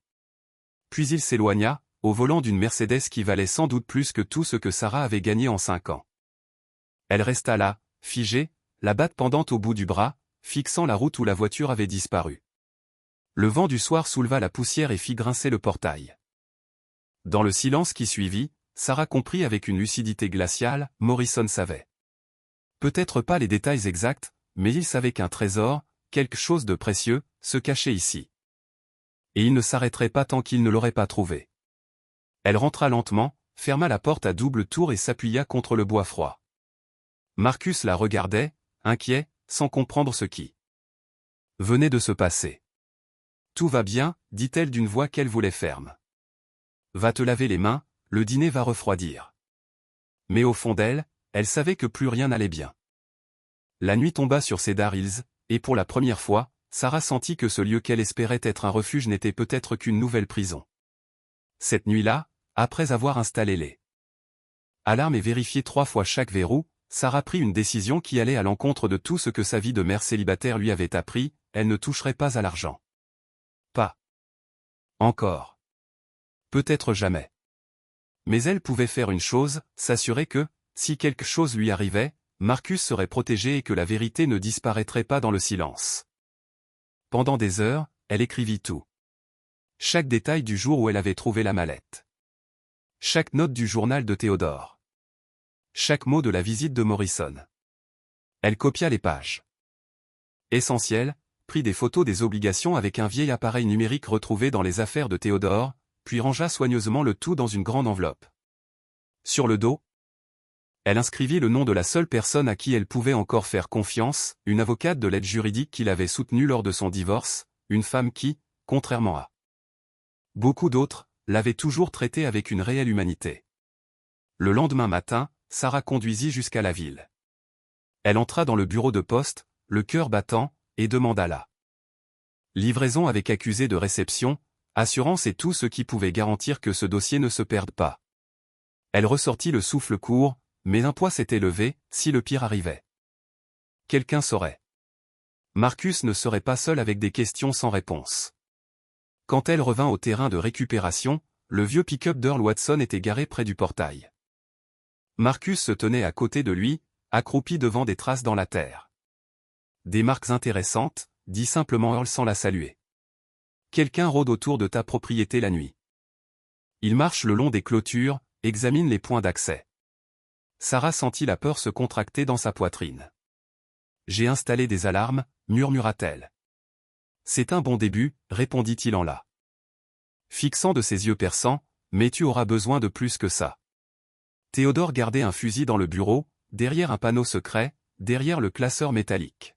Puis il s'éloigna, au volant d'une Mercedes qui valait sans doute plus que tout ce que Sarah avait gagné en 5 ans. Elle resta là, figée, la batte pendante au bout du bras, fixant la route où la voiture avait disparu. Le vent du soir souleva la poussière et fit grincer le portail. Dans le silence qui suivit, Sarah comprit avec une lucidité glaciale, Morrison savait. Peut-être pas les détails exacts, mais il savait qu'un trésor, quelque chose de précieux, se cachait ici. Et il ne s'arrêterait pas tant qu'il ne l'aurait pas trouvé. Elle rentra lentement, ferma la porte à double tour et s'appuya contre le bois froid. Marcus la regardait, inquiet, sans comprendre ce qui venait de se passer. « Tout va bien, dit-elle d'une voix qu'elle voulait ferme. Va te laver les mains, le dîner va refroidir. Mais au fond d'elle, elle savait que plus rien n'allait bien. La nuit tomba sur Cedar Hills, et pour la première fois, Sarah sentit que ce lieu qu'elle espérait être un refuge n'était peut-être qu'une nouvelle prison. Cette nuit-là, après avoir installé les alarmes et vérifié 3 fois chaque verrou, Sarah prit une décision qui allait à l'encontre de tout ce que sa vie de mère célibataire lui avait appris, elle ne toucherait pas à l'argent. Pas encore. Peut-être jamais. Mais elle pouvait faire une chose, s'assurer que, si quelque chose lui arrivait, Marcus serait protégé et que la vérité ne disparaîtrait pas dans le silence. Pendant des heures, elle écrivit tout. Chaque détail du jour où elle avait trouvé la mallette. Chaque note du journal de Théodore. Chaque mot de la visite de Morrison. Elle copia les pages. Essentiel, prit des photos des obligations avec un vieil appareil numérique retrouvé dans les affaires de Théodore, puis rangea soigneusement le tout dans une grande enveloppe. Sur le dos, elle inscrivit le nom de la seule personne à qui elle pouvait encore faire confiance, une avocate de l'aide juridique qui l'avait soutenue lors de son divorce, une femme qui, contrairement à beaucoup d'autres, l'avait toujours traitée avec une réelle humanité. Le lendemain matin, Sarah conduisit jusqu'à la ville. Elle entra dans le bureau de poste, le cœur battant, et demanda la livraison avec accusé de réception, assurance et tout ce qui pouvait garantir que ce dossier ne se perde pas. Elle ressortit le souffle court, mais un poids s'était levé, si le pire arrivait. Quelqu'un saurait. Marcus ne serait pas seul avec des questions sans réponse. Quand elle revint au terrain de récupération, le vieux pick-up d'Earl Watson était garé près du portail. Marcus se tenait à côté de lui, accroupi devant des traces dans la terre. Des marques intéressantes, dit simplement Earl sans la saluer. Quelqu'un rôde autour de ta propriété la nuit. Il marche le long des clôtures, examine les points d'accès. Sarah sentit la peur se contracter dans sa poitrine. J'ai installé des alarmes, murmura-t-elle. C'est un bon début, répondit-il en la fixant de ses yeux perçants, mais tu auras besoin de plus que ça. Théodore gardait un fusil dans le bureau, derrière un panneau secret, derrière le classeur métallique.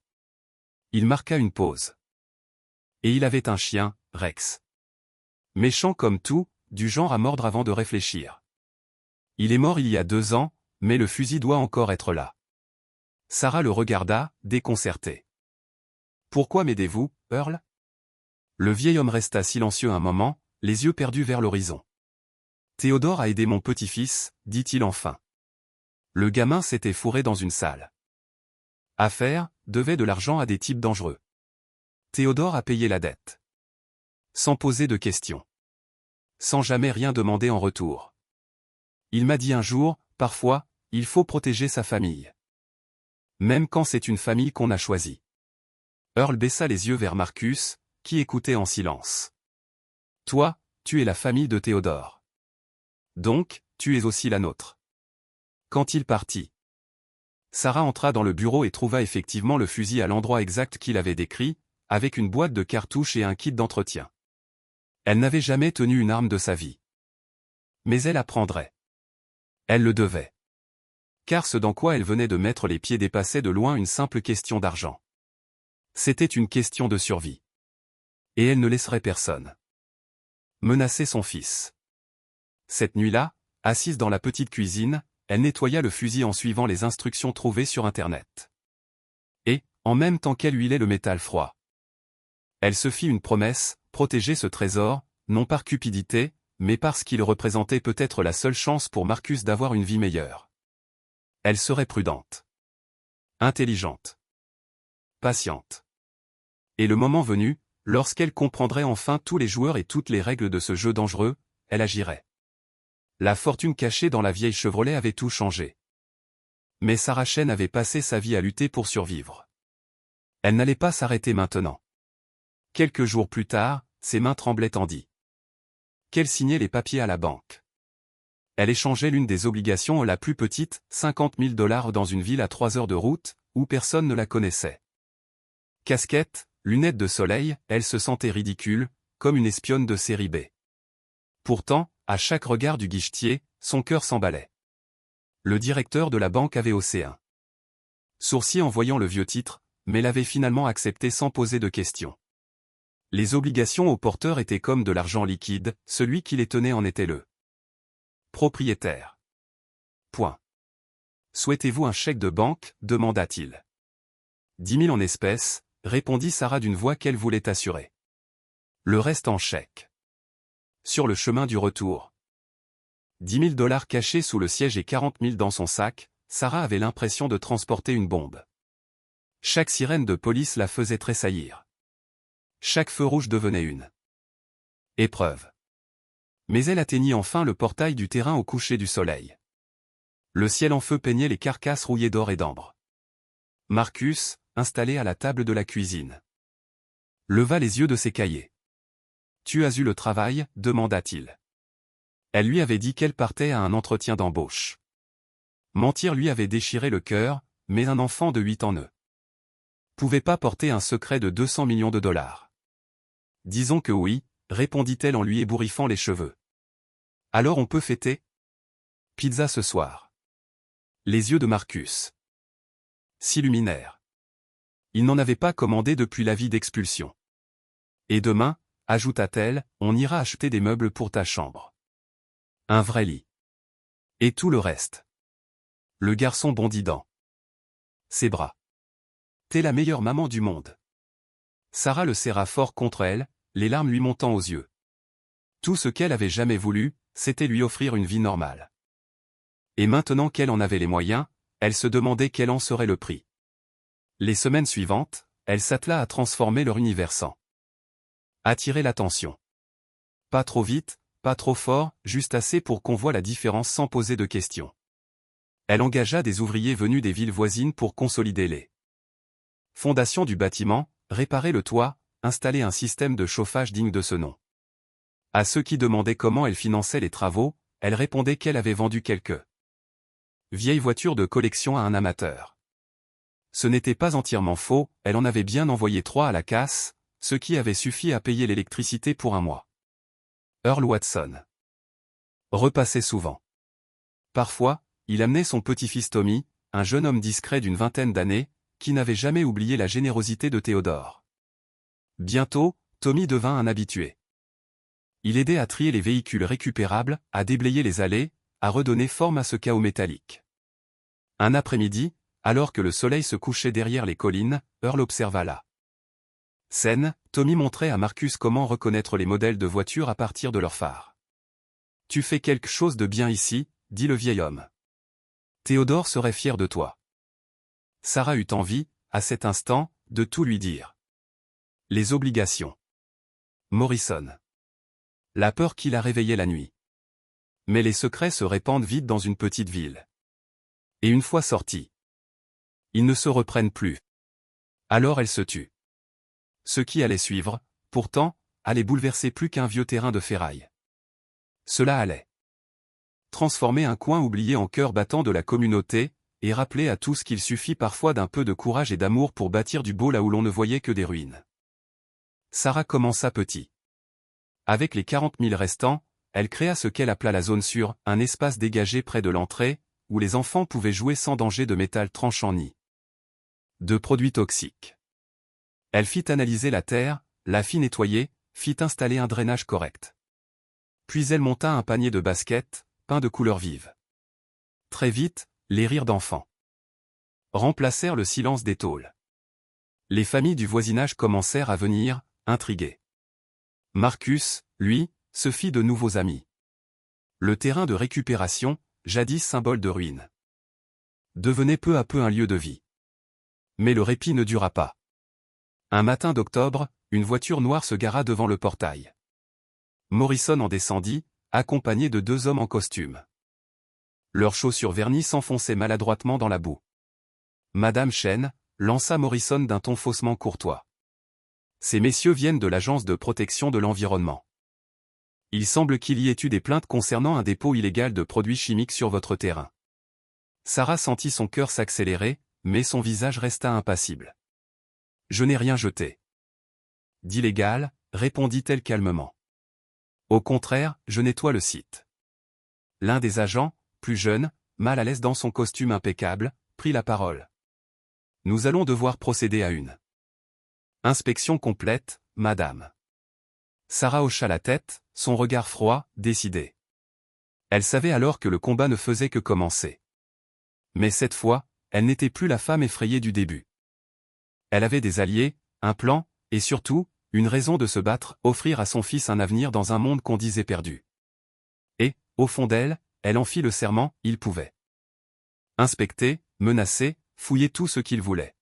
Il marqua une pause. Et il avait un chien, Rex. Méchant comme tout, du genre à mordre avant de réfléchir. Il est mort il y a 2 ans, mais le fusil doit encore être là. Sarah le regarda, déconcertée. Pourquoi m'aidez-vous, Earl? Le vieil homme resta silencieux un moment, les yeux perdus vers l'horizon. Théodore a aidé mon petit-fils, dit-il enfin. Le gamin s'était fourré dans une salle. Affaire, devait de l'argent à des types dangereux. Théodore a payé la dette. Sans poser de questions. Sans jamais rien demander en retour. Il m'a dit un jour, parfois, il faut protéger sa famille. Même quand c'est une famille qu'on a choisie. Earl baissa les yeux vers Marcus, qui écoutait en silence. Toi, tu es la famille de Théodore. Donc, tu es aussi la nôtre. Quand il partit, Sarah entra dans le bureau et trouva effectivement le fusil à l'endroit exact qu'il avait décrit, avec une boîte de cartouches et un kit d'entretien. Elle n'avait jamais tenu une arme de sa vie. Mais elle apprendrait. Elle le devait. Car ce dans quoi elle venait de mettre les pieds dépassait de loin une simple question d'argent. C'était une question de survie. Et elle ne laisserait personne menacer son fils. Cette nuit-là, assise dans la petite cuisine, elle nettoya le fusil en suivant les instructions trouvées sur Internet. Et, en même temps qu'elle huilait le métal froid, elle se fit une promesse, protéger ce trésor, non par cupidité, mais parce qu'il représentait peut-être la seule chance pour Marcus d'avoir une vie meilleure. Elle serait prudente, intelligente, patiente. Et le moment venu, lorsqu'elle comprendrait enfin tous les joueurs et toutes les règles de ce jeu dangereux, elle agirait. La fortune cachée dans la vieille Chevrolet avait tout changé. Mais Sarah Chen avait passé sa vie à lutter pour survivre. Elle n'allait pas s'arrêter maintenant. Quelques jours plus tard, ses mains tremblaient tandis qu'elle signait les papiers à la banque. Elle échangeait l'une des obligations la plus petite, $50 000 dans une ville à 3 heures de route, où personne ne la connaissait. Casquette, lunettes de soleil, elle se sentait ridicule, comme une espionne de série B. Pourtant, à chaque regard du guichetier, son cœur s'emballait. Le directeur de la banque avait haussé un sourcil en voyant le vieux titre, mais l'avait finalement accepté sans poser de questions. Les obligations au porteur étaient comme de l'argent liquide, celui qui les tenait en était le propriétaire. Point. Souhaitez-vous un chèque de banque, demanda-t-il. 10 000 en espèces, répondit Sarah d'une voix qu'elle voulait assurer. Le reste en chèque. Sur le chemin du retour. $10 000 cachés sous le siège et 40 000 dans son sac, Sarah avait l'impression de transporter une bombe. Chaque sirène de police la faisait tressaillir. Chaque feu rouge devenait une épreuve. Mais elle atteignit enfin le portail du terrain au coucher du soleil. Le ciel en feu peignait les carcasses rouillées d'or et d'ambre. Marcus, installé à la table de la cuisine, leva les yeux de ses cahiers. « Tu as eu le travail ?» demanda-t-il. Elle lui avait dit qu'elle partait à un entretien d'embauche. Mentir lui avait déchiré le cœur, mais un enfant de 8 ans ne pouvait pas porter un secret de $200 millions. Disons que oui, répondit-elle en lui ébouriffant les cheveux. Alors on peut fêter ? Pizza ce soir. Les yeux de Marcus s'illuminèrent. Il n'en avait pas commandé depuis l'avis d'expulsion. Et demain, ajouta-t-elle, on ira acheter des meubles pour ta chambre. Un vrai lit. Et tout le reste. Le garçon bondit dans ses bras. T'es la meilleure maman du monde. Sarah le serra fort contre elle, les larmes lui montant aux yeux. Tout ce qu'elle avait jamais voulu, c'était lui offrir une vie normale. Et maintenant qu'elle en avait les moyens, elle se demandait quel en serait le prix. Les semaines suivantes, elle s'attela à transformer leur univers sans attirer l'attention. Pas trop vite, pas trop fort, juste assez pour qu'on voie la différence sans poser de questions. Elle engagea des ouvriers venus des villes voisines pour consolider les fondations du bâtiment, réparer le toit, installer un système de chauffage digne de ce nom. À ceux qui demandaient comment elle finançait les travaux, elle répondait qu'elle avait vendu quelques vieilles voitures de collection à un amateur. Ce n'était pas entièrement faux, elle en avait bien envoyé 3 à la casse, ce qui avait suffi à payer l'électricité pour un mois. Earl Watson repassait souvent. Parfois, il amenait son petit-fils Tommy, un jeune homme discret d'une vingtaine d'années, qui n'avait jamais oublié la générosité de Théodore. Bientôt, Tommy devint un habitué. Il aidait à trier les véhicules récupérables, à déblayer les allées, à redonner forme à ce chaos métallique. Un après-midi, alors que le soleil se couchait derrière les collines, Earl observa la scène. Tommy montrait à Marcus comment reconnaître les modèles de voitures à partir de leurs phares. « Tu fais quelque chose de bien ici », dit le vieil homme. « Théodore serait fier de toi. » Sarah eut envie, à cet instant, de tout lui dire. Les obligations. Morrison. La peur qui la réveillait la nuit. Mais les secrets se répandent vite dans une petite ville. Et une fois sortis, ils ne se reprennent plus. Alors elle se tue. Ce qui allait suivre, pourtant, allait bouleverser plus qu'un vieux terrain de ferraille. Cela allait transformer un coin oublié en cœur battant de la communauté, et rappeler à tous qu'il suffit parfois d'un peu de courage et d'amour pour bâtir du beau là où l'on ne voyait que des ruines. Sarah commença petit. Avec les 40 000 restants, elle créa ce qu'elle appela la zone sûre, un espace dégagé près de l'entrée, où les enfants pouvaient jouer sans danger de métal tranchant ni de produits toxiques. Elle fit analyser la terre, la fit nettoyer, fit installer un drainage correct. Puis elle monta un panier de baskets, peint de couleurs vives. Très vite, les rires d'enfants remplacèrent le silence des tôles. Les familles du voisinage commencèrent à venir, intriguées. Marcus, lui, se fit de nouveaux amis. Le terrain de récupération, jadis symbole de ruine, devenait peu à peu un lieu de vie. Mais le répit ne dura pas. Un matin d'octobre, une voiture noire se gara devant le portail. Morrison en descendit, accompagné de 2 hommes en costume. Leurs chaussures vernies s'enfonçaient maladroitement dans la boue. Madame Chen, lança Morrison d'un ton faussement courtois. Ces messieurs viennent de l'Agence de protection de l'environnement. Il semble qu'il y ait eu des plaintes concernant un dépôt illégal de produits chimiques sur votre terrain. Sarah sentit son cœur s'accélérer, mais son visage resta impassible. Je n'ai rien jeté. D'illégal, répondit-elle calmement. Au contraire, je nettoie le site. L'un des agents, plus jeune, mal à l'aise dans son costume impeccable, prit la parole. Nous allons devoir procéder à une inspection complète, madame. Sarah hocha la tête, son regard froid, décidé. Elle savait alors que le combat ne faisait que commencer. Mais cette fois, elle n'était plus la femme effrayée du début. Elle avait des alliés, un plan, et surtout, une raison de se battre, offrir à son fils un avenir dans un monde qu'on disait perdu. Et, au fond d'elle, elle en fit le serment, il pouvait inspecter, menacer, fouiller tout ce qu'il voulait.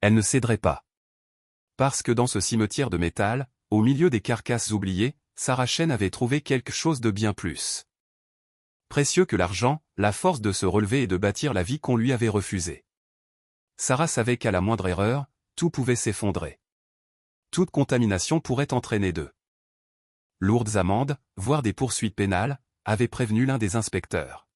Elle ne céderait pas. Parce que dans ce cimetière de métal, au milieu des carcasses oubliées, Sarah Chen avait trouvé quelque chose de bien plus précieux que l'argent, la force de se relever et de bâtir la vie qu'on lui avait refusée. Sarah savait qu'à la moindre erreur, tout pouvait s'effondrer. Toute contamination pourrait entraîner de lourdes amendes, voire des poursuites pénales, avait prévenu l'un des inspecteurs.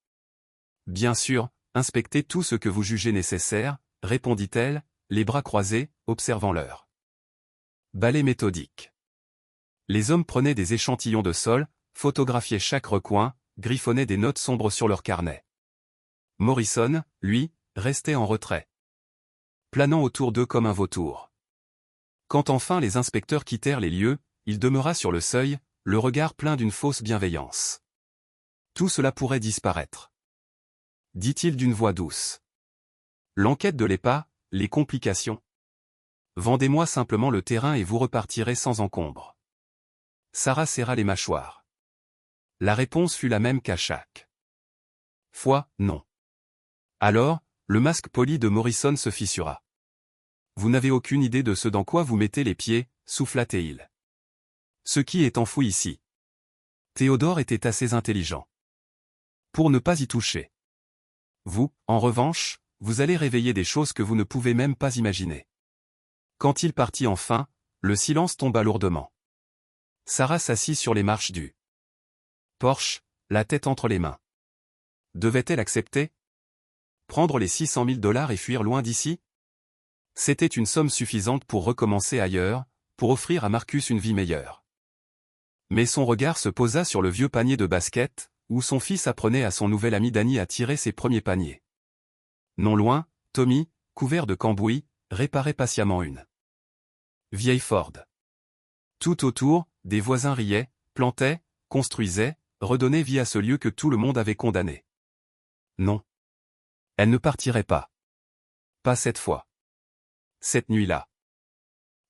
Bien sûr, inspectez tout ce que vous jugez nécessaire, répondit-elle, les bras croisés, observant l'heure. Balai méthodique. Les hommes prenaient des échantillons de sol, photographiaient chaque recoin, griffonnaient des notes sombres sur leur carnet. Morrison, lui, restait en retrait, planant autour d'eux comme un vautour. Quand enfin les inspecteurs quittèrent les lieux, il demeura sur le seuil, le regard plein d'une fausse bienveillance. Tout cela pourrait disparaître, dit-il d'une voix douce. L'enquête de l'EPA, les complications. Vendez-moi simplement le terrain et vous repartirez sans encombre. Sarah serra les mâchoires. La réponse fut la même qu'à chaque fois, non. Alors, le masque poli de Morrison se fissura. Vous n'avez aucune idée de ce dans quoi vous mettez les pieds, souffla-t-il. Ce qui est enfoui ici. Théodore était assez intelligent pour ne pas y toucher. Vous, en revanche, vous allez réveiller des choses que vous ne pouvez même pas imaginer. Quand il partit enfin, le silence tomba lourdement. Sarah s'assit sur les marches du Porsche, la tête entre les mains. Devait-elle accepter? Prendre les 600 000 $ et fuir loin d'ici? C'était une somme suffisante pour recommencer ailleurs, pour offrir à Marcus une vie meilleure. Mais son regard se posa sur le vieux panier de basket, où son fils apprenait à son nouvel ami Danny à tirer ses premiers paniers. Non loin, Tommy, couvert de cambouis, réparait patiemment une vieille Ford. Tout autour, des voisins riaient, plantaient, construisaient, redonnaient vie à ce lieu que tout le monde avait condamné. Non. Elle ne partirait pas. Pas cette fois. Cette nuit-là.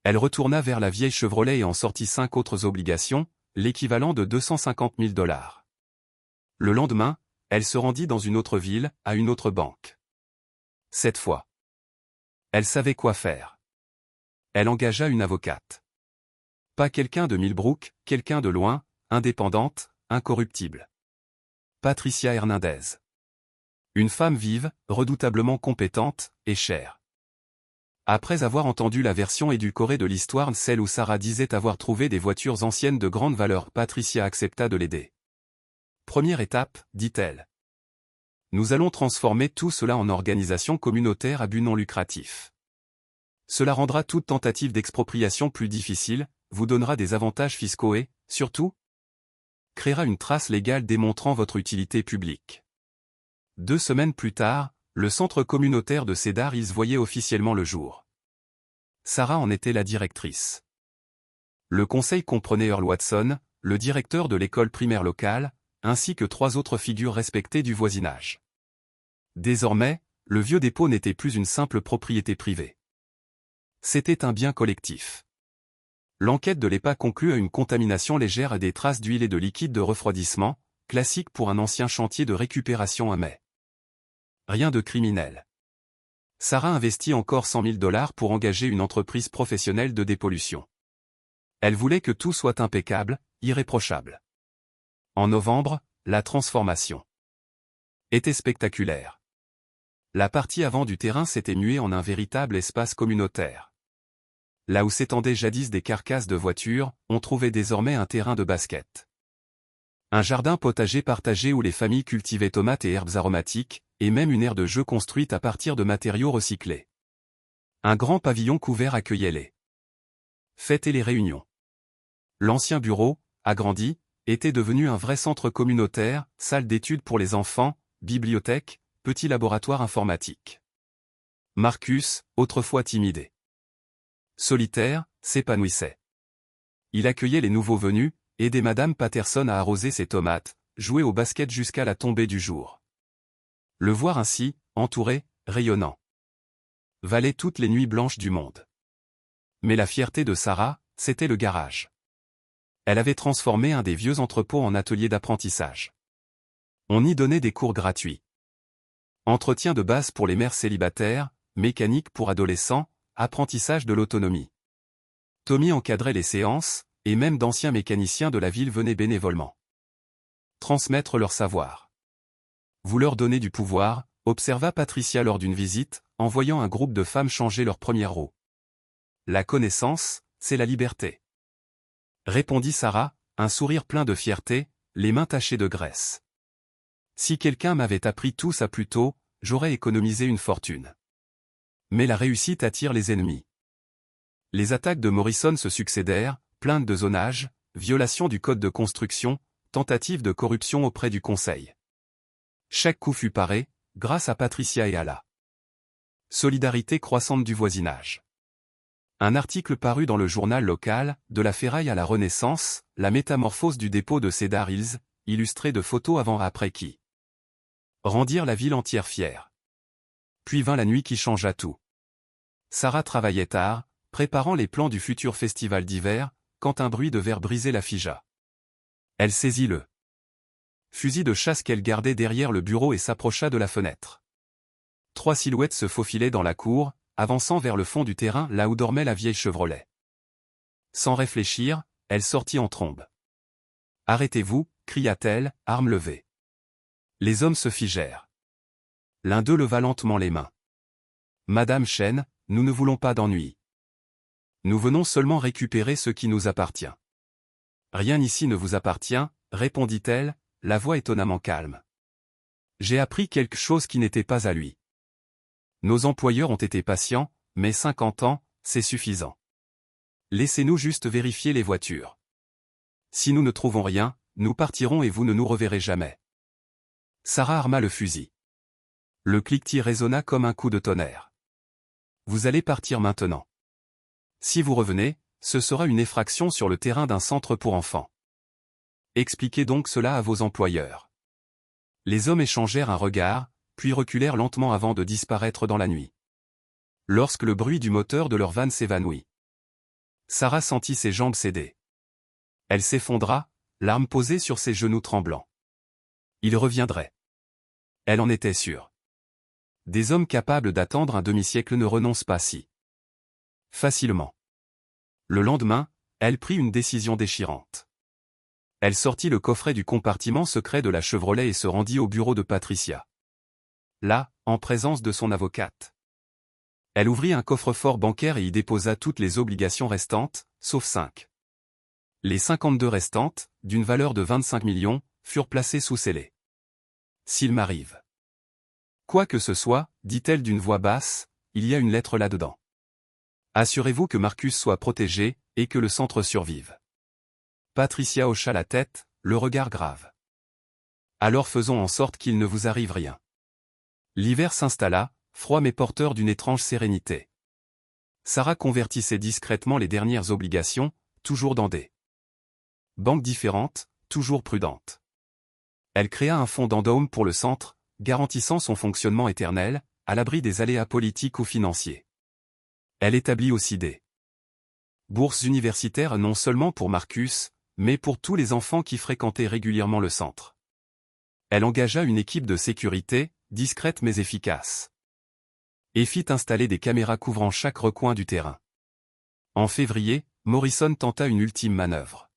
Elle retourna vers la vieille Chevrolet et en sortit 5 autres obligations, l'équivalent de 250 000 $. Le lendemain, elle se rendit dans une autre ville, à une autre banque. Cette fois, elle savait quoi faire. Elle engagea une avocate. Pas quelqu'un de Millbrook, quelqu'un de loin, indépendante, incorruptible. Patricia Hernandez. Une femme vive, redoutablement compétente, et chère. Après avoir entendu la version édulcorée de l'histoire, celle où Sarah disait avoir trouvé des voitures anciennes de grande valeur, Patricia accepta de l'aider. Première étape, dit-elle. Nous allons transformer tout cela en organisation communautaire à but non lucratif. Cela rendra toute tentative d'expropriation plus difficile, vous donnera des avantages fiscaux et, surtout, créera une trace légale démontrant votre utilité publique. 2 semaines plus tard, le centre communautaire de Cedar Hills voyait officiellement le jour. Sarah en était la directrice. Le conseil comprenait Earl Watson, le directeur de l'école primaire locale, ainsi que 3 autres figures respectées du voisinage. Désormais, le vieux dépôt n'était plus une simple propriété privée. C'était un bien collectif. L'enquête de l'EPA conclut à une contamination légère à des traces d'huile et de liquide de refroidissement, classique pour un ancien chantier de récupération à mai. Rien de criminel. Sarah investit encore $100 000 pour engager une entreprise professionnelle de dépollution. Elle voulait que tout soit impeccable, irréprochable. En novembre, la transformation était spectaculaire. La partie avant du terrain s'était muée en un véritable espace communautaire. Là où s'étendaient jadis des carcasses de voitures, on trouvait désormais un terrain de basket. Un jardin potager partagé où les familles cultivaient tomates et herbes aromatiques, et même une aire de jeu construite à partir de matériaux recyclés. Un grand pavillon couvert accueillait les fêtes et les réunions. L'ancien bureau, agrandi, était devenu un vrai centre communautaire, salle d'études pour les enfants, bibliothèque, petit laboratoire informatique. Marcus, autrefois timide et solitaire, s'épanouissait. Il accueillait les nouveaux venus, aidait Madame Patterson à arroser ses tomates, jouait au basket jusqu'à la tombée du jour. Le voir ainsi, entouré, rayonnant, valait toutes les nuits blanches du monde. Mais la fierté de Sarah, c'était le garage. Elle avait transformé un des vieux entrepôts en atelier d'apprentissage. On y donnait des cours gratuits. Entretien de base pour les mères célibataires, mécanique pour adolescents, apprentissage de l'autonomie. Tommy encadrait les séances, et même d'anciens mécaniciens de la ville venaient bénévolement transmettre leur savoir. Vous leur donnez du pouvoir, observa Patricia lors d'une visite, en voyant un groupe de femmes changer leur première roue. La connaissance, c'est la liberté. Répondit Sarah, un sourire plein de fierté, les mains tachées de graisse. Si quelqu'un m'avait appris tout ça plus tôt, j'aurais économisé une fortune. Mais la réussite attire les ennemis. Les attaques de Morrison se succédèrent, plaintes de zonage, violation du code de construction, tentative de corruption auprès du conseil. Chaque coup fut paré, grâce à Patricia et à la solidarité croissante du voisinage. Un article paru dans le journal local, De la ferraille à la Renaissance, la métamorphose du dépôt de Cedar Hills, illustré de photos avant-après qui rendirent la ville entière fière. Puis vint la nuit qui changea tout. Sarah travaillait tard, préparant les plans du futur festival d'hiver, quand un bruit de verre brisé la figea. Elle saisit le fusil de chasse qu'elle gardait derrière le bureau et s'approcha de la fenêtre. 3 silhouettes se faufilaient dans la cour, avançant vers le fond du terrain là où dormait la vieille Chevrolet. Sans réfléchir, elle sortit en trombe. « Arrêtez-vous » cria-t-elle, arme levée. Les hommes se figèrent. L'un d'eux leva lentement les mains. « Madame Chen, nous ne voulons pas d'ennui. Nous venons seulement récupérer ce qui nous appartient. » « Rien ici ne vous appartient, » répondit-elle, la voix étonnamment calme. « J'ai appris quelque chose qui n'était pas à lui. Nos employeurs ont été patients, mais 50 ans, c'est suffisant. Laissez-nous juste vérifier les voitures. Si nous ne trouvons rien, nous partirons et vous ne nous reverrez jamais. » Sarah arma le fusil. Le cliquetis résonna comme un coup de tonnerre. « Vous allez partir maintenant. Si vous revenez, ce sera une effraction sur le terrain d'un centre pour enfants. Expliquez donc cela à vos employeurs. » Les hommes échangèrent un regard, puis reculèrent lentement avant de disparaître dans la nuit. Lorsque le bruit du moteur de leur van s'évanouit, Sarah sentit ses jambes céder. Elle s'effondra, l'arme posée sur ses genoux tremblants. Il reviendrait. Elle en était sûre. Des hommes capables d'attendre un demi-siècle ne renoncent pas si facilement. Le lendemain, elle prit une décision déchirante. Elle sortit le coffret du compartiment secret de la Chevrolet et se rendit au bureau de Patricia. Là, en présence de son avocate. Elle ouvrit un coffre-fort bancaire et y déposa toutes les obligations restantes, sauf 5. Les 52 restantes, d'une valeur de 25 millions, furent placées sous scellé. S'il m'arrive quoi que ce soit, dit-elle d'une voix basse, il y a une lettre là-dedans. Assurez-vous que Marcus soit protégé, et que le centre survive. Patricia hocha la tête, le regard grave. Alors faisons en sorte qu'il ne vous arrive rien. L'hiver s'installa, froid mais porteur d'une étrange sérénité. Sarah convertissait discrètement les dernières obligations, toujours dans des banques différentes, toujours prudentes. Elle créa un fonds d'endowment pour le centre, garantissant son fonctionnement éternel, à l'abri des aléas politiques ou financiers. Elle établit aussi des bourses universitaires non seulement pour Marcus, mais pour tous les enfants qui fréquentaient régulièrement le centre. Elle engagea une équipe de sécurité, discrète mais efficace. Et fit installer des caméras couvrant chaque recoin du terrain. En février, Morrison tenta une ultime manœuvre.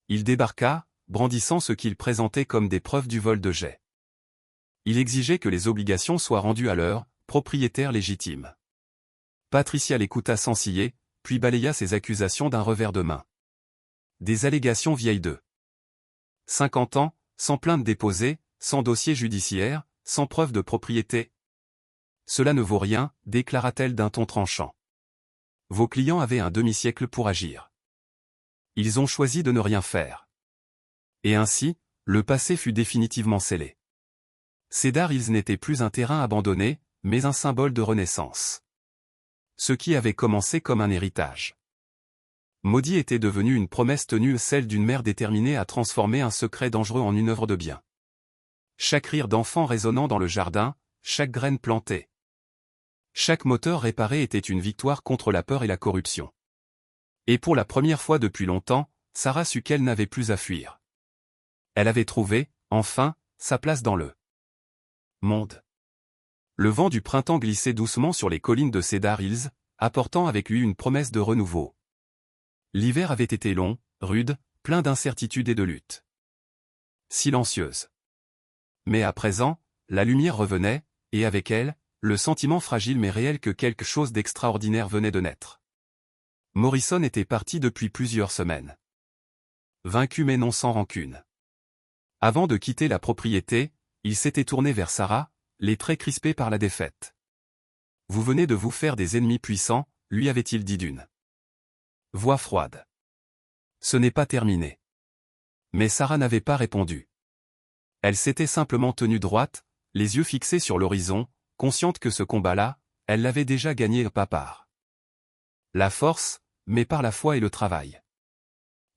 Il débarqua, brandissant ce qu'il présentait comme des preuves du vol de jet. Il exigeait que les obligations soient rendues à leur propriétaire légitime. Patricia l'écouta sans ciller, puis balaya ses accusations d'un revers de main. Des allégations vieilles de 50 ans, sans plainte déposée, sans dossier judiciaire, sans preuve de propriété. Cela ne vaut rien, déclara-t-elle d'un ton tranchant. Vos clients avaient un demi-siècle pour agir. Ils ont choisi de ne rien faire. Et ainsi, le passé fut définitivement scellé. Cedar Hills n'était plus un terrain abandonné, mais un symbole de renaissance. Ce qui avait commencé comme un héritage. Maudit était devenu une promesse tenue, celle d'une mère déterminée à transformer un secret dangereux en une œuvre de bien. Chaque rire d'enfant résonnant dans le jardin, chaque graine plantée. Chaque moteur réparé était une victoire contre la peur et la corruption. Et pour la première fois depuis longtemps, Sarah sut qu'elle n'avait plus à fuir. Elle avait trouvé, enfin, sa place dans le monde. Le vent du printemps glissait doucement sur les collines de Cedar Hills, apportant avec lui une promesse de renouveau. L'hiver avait été long, rude, plein d'incertitudes et de luttes. Silencieuse. Mais à présent, la lumière revenait, et avec elle, le sentiment fragile mais réel que quelque chose d'extraordinaire venait de naître. Morrison était parti depuis plusieurs semaines. Vaincu mais non sans rancune. Avant de quitter la propriété, il s'était tourné vers Sarah, les traits crispés par la défaite. « Vous venez de vous faire des ennemis puissants », lui avait-il dit d'une voix froide. Ce n'est pas terminé. Mais Sarah n'avait pas répondu. Elle s'était simplement tenue droite, les yeux fixés sur l'horizon, consciente que ce combat-là, elle l'avait déjà gagné pas par la force, mais par la foi et le travail.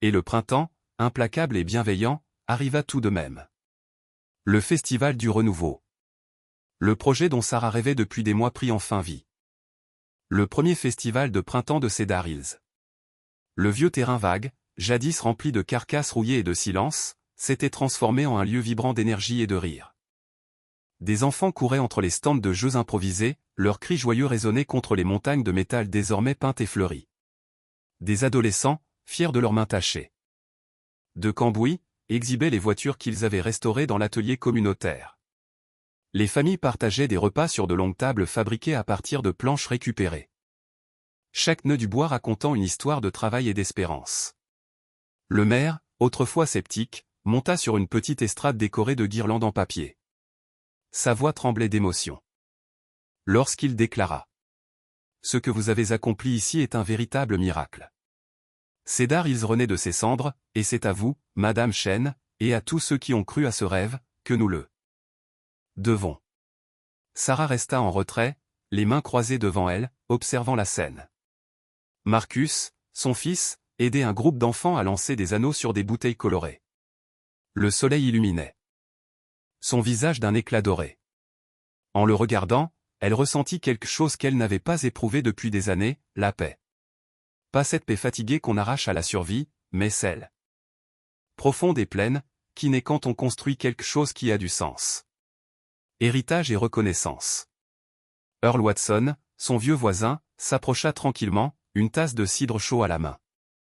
Et le printemps, implacable et bienveillant, arriva tout de même. Le festival du renouveau. Le projet dont Sarah rêvait depuis des mois prit enfin vie. Le premier festival de printemps de Cedar Hills. Le vieux terrain vague, jadis rempli de carcasses rouillées et de silence, s'était transformé en un lieu vibrant d'énergie et de rire. Des enfants couraient entre les stands de jeux improvisés, leurs cris joyeux résonnaient contre les montagnes de métal désormais peintes et fleuries. Des adolescents, fiers de leurs mains tachées de cambouis, exhibaient les voitures qu'ils avaient restaurées dans l'atelier communautaire. Les familles partageaient des repas sur de longues tables fabriquées à partir de planches récupérées. Chaque nœud du bois racontant une histoire de travail et d'espérance. Le maire, autrefois sceptique, monta sur une petite estrade décorée de guirlandes en papier. Sa voix tremblait d'émotion. Lorsqu'il déclara « Ce que vous avez accompli ici est un véritable miracle. Cedar Hills renaît de ses cendres, et c'est à vous, Madame Chen, et à tous ceux qui ont cru à ce rêve, que nous le devons. » Sarah resta en retrait, les mains croisées devant elle, observant la scène. Marcus, son fils, aidait un groupe d'enfants à lancer des anneaux sur des bouteilles colorées. Le soleil illuminait son visage d'un éclat doré. En le regardant, elle ressentit quelque chose qu'elle n'avait pas éprouvé depuis des années, la paix. Pas cette paix fatiguée qu'on arrache à la survie, mais celle profonde et pleine, qui naît quand on construit quelque chose qui a du sens. Héritage et reconnaissance. Earl Watson, son vieux voisin, s'approcha tranquillement, une tasse de cidre chaud à la main.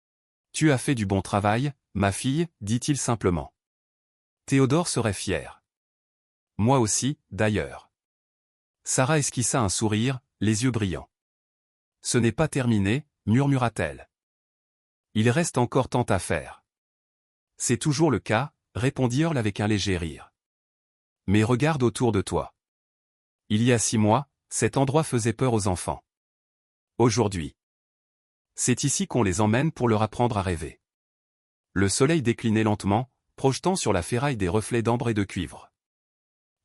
« Tu as fait du bon travail, ma fille, dit-il simplement. Théodore serait fier. Moi aussi, d'ailleurs. Sarah esquissa un sourire, les yeux brillants. Ce n'est pas terminé, murmura-t-elle. Il reste encore tant à faire. C'est toujours le cas, répondit Earl avec un léger rire. Mais regarde autour de toi. Il y a 6 mois, cet endroit faisait peur aux enfants. Aujourd'hui, c'est ici qu'on les emmène pour leur apprendre à rêver. Le soleil déclinait lentement, projetant sur la ferraille des reflets d'ambre et de cuivre.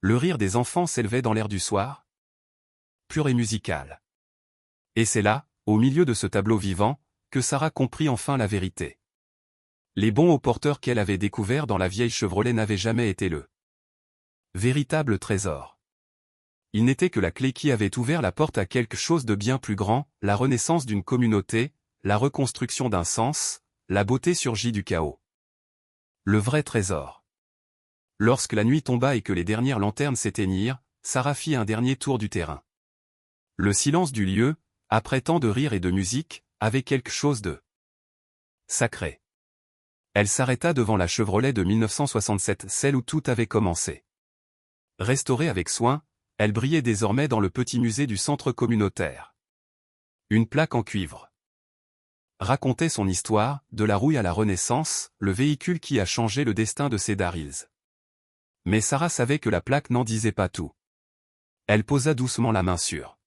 Le rire des enfants s'élevait dans l'air du soir, pur et musical. Et c'est là, au milieu de ce tableau vivant, que Sarah comprit enfin la vérité. Les bons hauts porteurs qu'elle avait découverts dans la vieille Chevrolet n'avaient jamais été le véritable trésor. Il n'était que la clé qui avait ouvert la porte à quelque chose de bien plus grand, la renaissance d'une communauté, la reconstruction d'un sens, la beauté surgit du chaos. Le vrai trésor. Lorsque la nuit tomba et que les dernières lanternes s'éteignirent, Sarah fit un dernier tour du terrain. Le silence du lieu, après tant de rires et de musique, avait quelque chose de sacré. Elle s'arrêta devant la Chevrolet de 1967, celle où tout avait commencé. Restaurée avec soin, elle brillait désormais dans le petit musée du centre communautaire. Une plaque en cuivre racontait son histoire, de la rouille à la Renaissance, le véhicule qui a changé le destin de Cedar Hills. Mais Sarah savait que la plaque n'en disait pas tout. Elle posa doucement la main sur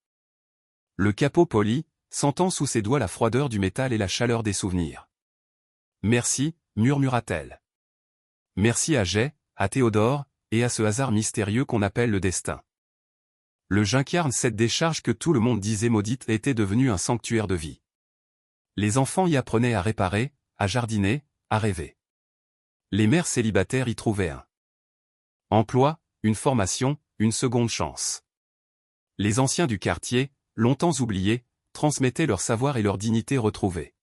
le capot poli, sentant sous ses doigts la froideur du métal et la chaleur des souvenirs. « Merci », murmura-t-elle. « Merci à Jay, à Théodore, et à ce hasard mystérieux qu'on appelle le destin. » Le Junkyard, cette décharge que tout le monde disait maudite, était devenue un sanctuaire de vie. Les enfants y apprenaient à réparer, à jardiner, à rêver. Les mères célibataires y trouvaient un emploi, une formation, une seconde chance. Les anciens du quartier, longtemps oubliés, transmettaient leur savoir et leur dignité retrouvée.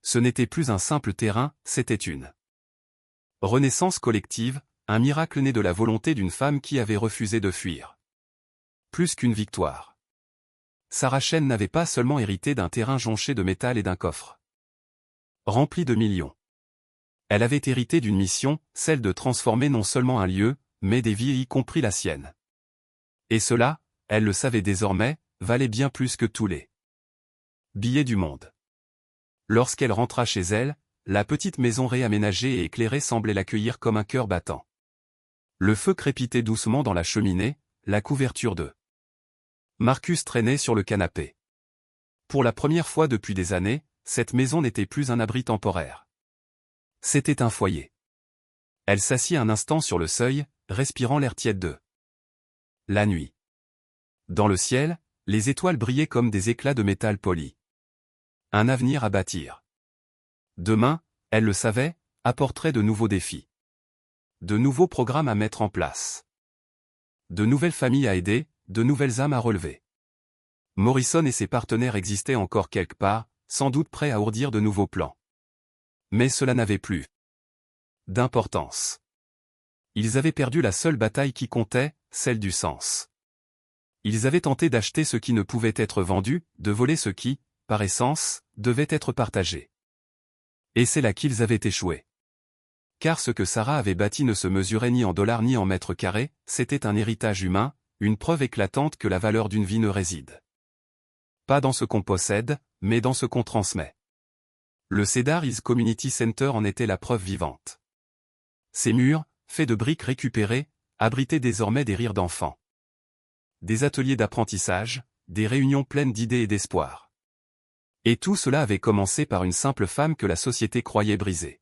Ce n'était plus un simple terrain, c'était une renaissance collective, un miracle né de la volonté d'une femme qui avait refusé de fuir. Plus qu'une victoire. Sarah Chen n'avait pas seulement hérité d'un terrain jonché de métal et d'un coffre rempli de millions. Elle avait hérité d'une mission, celle de transformer non seulement un lieu, mais des vies y compris la sienne. Et cela, elle le savait désormais, valait bien plus que tous les billets du monde. Lorsqu'elle rentra chez elle, la petite maison réaménagée et éclairée semblait l'accueillir comme un cœur battant. Le feu crépitait doucement dans la cheminée, la couverture de Marcus traînait sur le canapé. Pour la première fois depuis des années, cette maison n'était plus un abri temporaire. C'était un foyer. Elle s'assit un instant sur le seuil, respirant l'air tiède de la nuit. Dans le ciel, les étoiles brillaient comme des éclats de métal poli. Un avenir à bâtir. Demain, elle le savait, apporterait de nouveaux défis. De nouveaux programmes à mettre en place. De nouvelles familles à aider, de nouvelles âmes à relever. Morrison et ses partenaires existaient encore quelque part, sans doute prêts à ourdir de nouveaux plans. Mais cela n'avait plus d'importance. Ils avaient perdu la seule bataille qui comptait, celle du sens. Ils avaient tenté d'acheter ce qui ne pouvait être vendu, de voler ce qui, par essence, devait être partagé. Et c'est là qu'ils avaient échoué. Car ce que Sarah avait bâti ne se mesurait ni en dollars ni en mètres carrés, c'était un héritage humain, une preuve éclatante que la valeur d'une vie ne réside pas dans ce qu'on possède, mais dans ce qu'on transmet. Le Cedar Hills Community Center en était la preuve vivante. Ces murs, faits de briques récupérées, abritaient désormais des rires d'enfants. Des ateliers d'apprentissage, des réunions pleines d'idées et d'espoir. Et tout cela avait commencé par une simple femme que la société croyait brisée.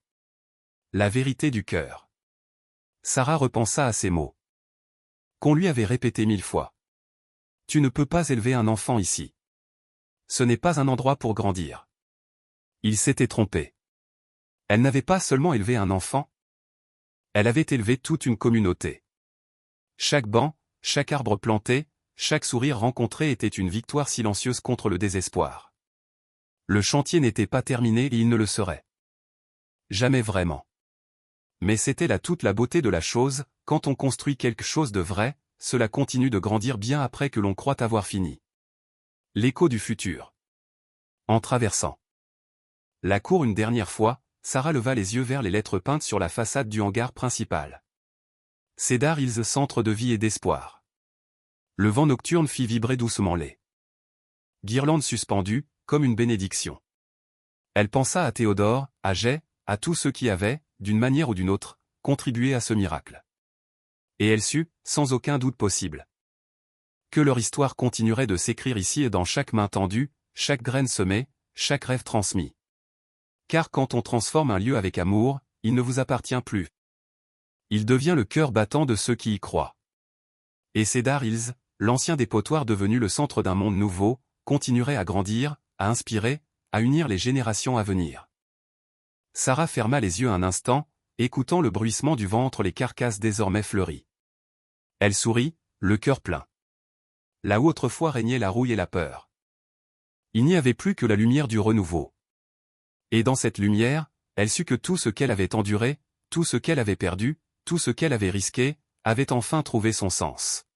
La vérité du cœur. Sarah repensa à ces mots qu'on lui avait répétés 1000 fois. Tu ne peux pas élever un enfant ici. Ce n'est pas un endroit pour grandir. Il s'était trompé. Elle n'avait pas seulement élevé un enfant. Elle avait élevé toute une communauté. Chaque banc, chaque arbre planté, chaque sourire rencontré était une victoire silencieuse contre le désespoir. Le chantier n'était pas terminé et il ne le serait jamais vraiment. Mais c'était là toute la beauté de la chose, quand on construit quelque chose de vrai, cela continue de grandir bien après que l'on croit avoir fini. L'écho du futur. En traversant la cour une dernière fois, Sarah leva les yeux vers les lettres peintes sur la façade du hangar principal. Cedar Hills, centre de vie et d'espoir. Le vent nocturne fit vibrer doucement les guirlandes suspendues, comme une bénédiction. Elle pensa à Théodore, à Jay, à tous ceux qui avaient, d'une manière ou d'une autre, contribué à ce miracle. Et elle sut, sans aucun doute possible, que leur histoire continuerait de s'écrire ici et dans chaque main tendue, chaque graine semée, chaque rêve transmis. Car quand on transforme un lieu avec amour, il ne vous appartient plus. Il devient le cœur battant de ceux qui y croient. Et Cedar Hills, l'ancien dépotoir devenu le centre d'un monde nouveau, continuerait à grandir, à inspirer, à unir les générations à venir. Sarah ferma les yeux un instant, écoutant le bruissement du vent entre les carcasses désormais fleuries. Elle sourit, le cœur plein. Là où autrefois régnait la rouille et la peur, il n'y avait plus que la lumière du renouveau. Et dans cette lumière, elle sut que tout ce qu'elle avait enduré, tout ce qu'elle avait perdu, tout ce qu'elle avait risqué, avait enfin trouvé son sens.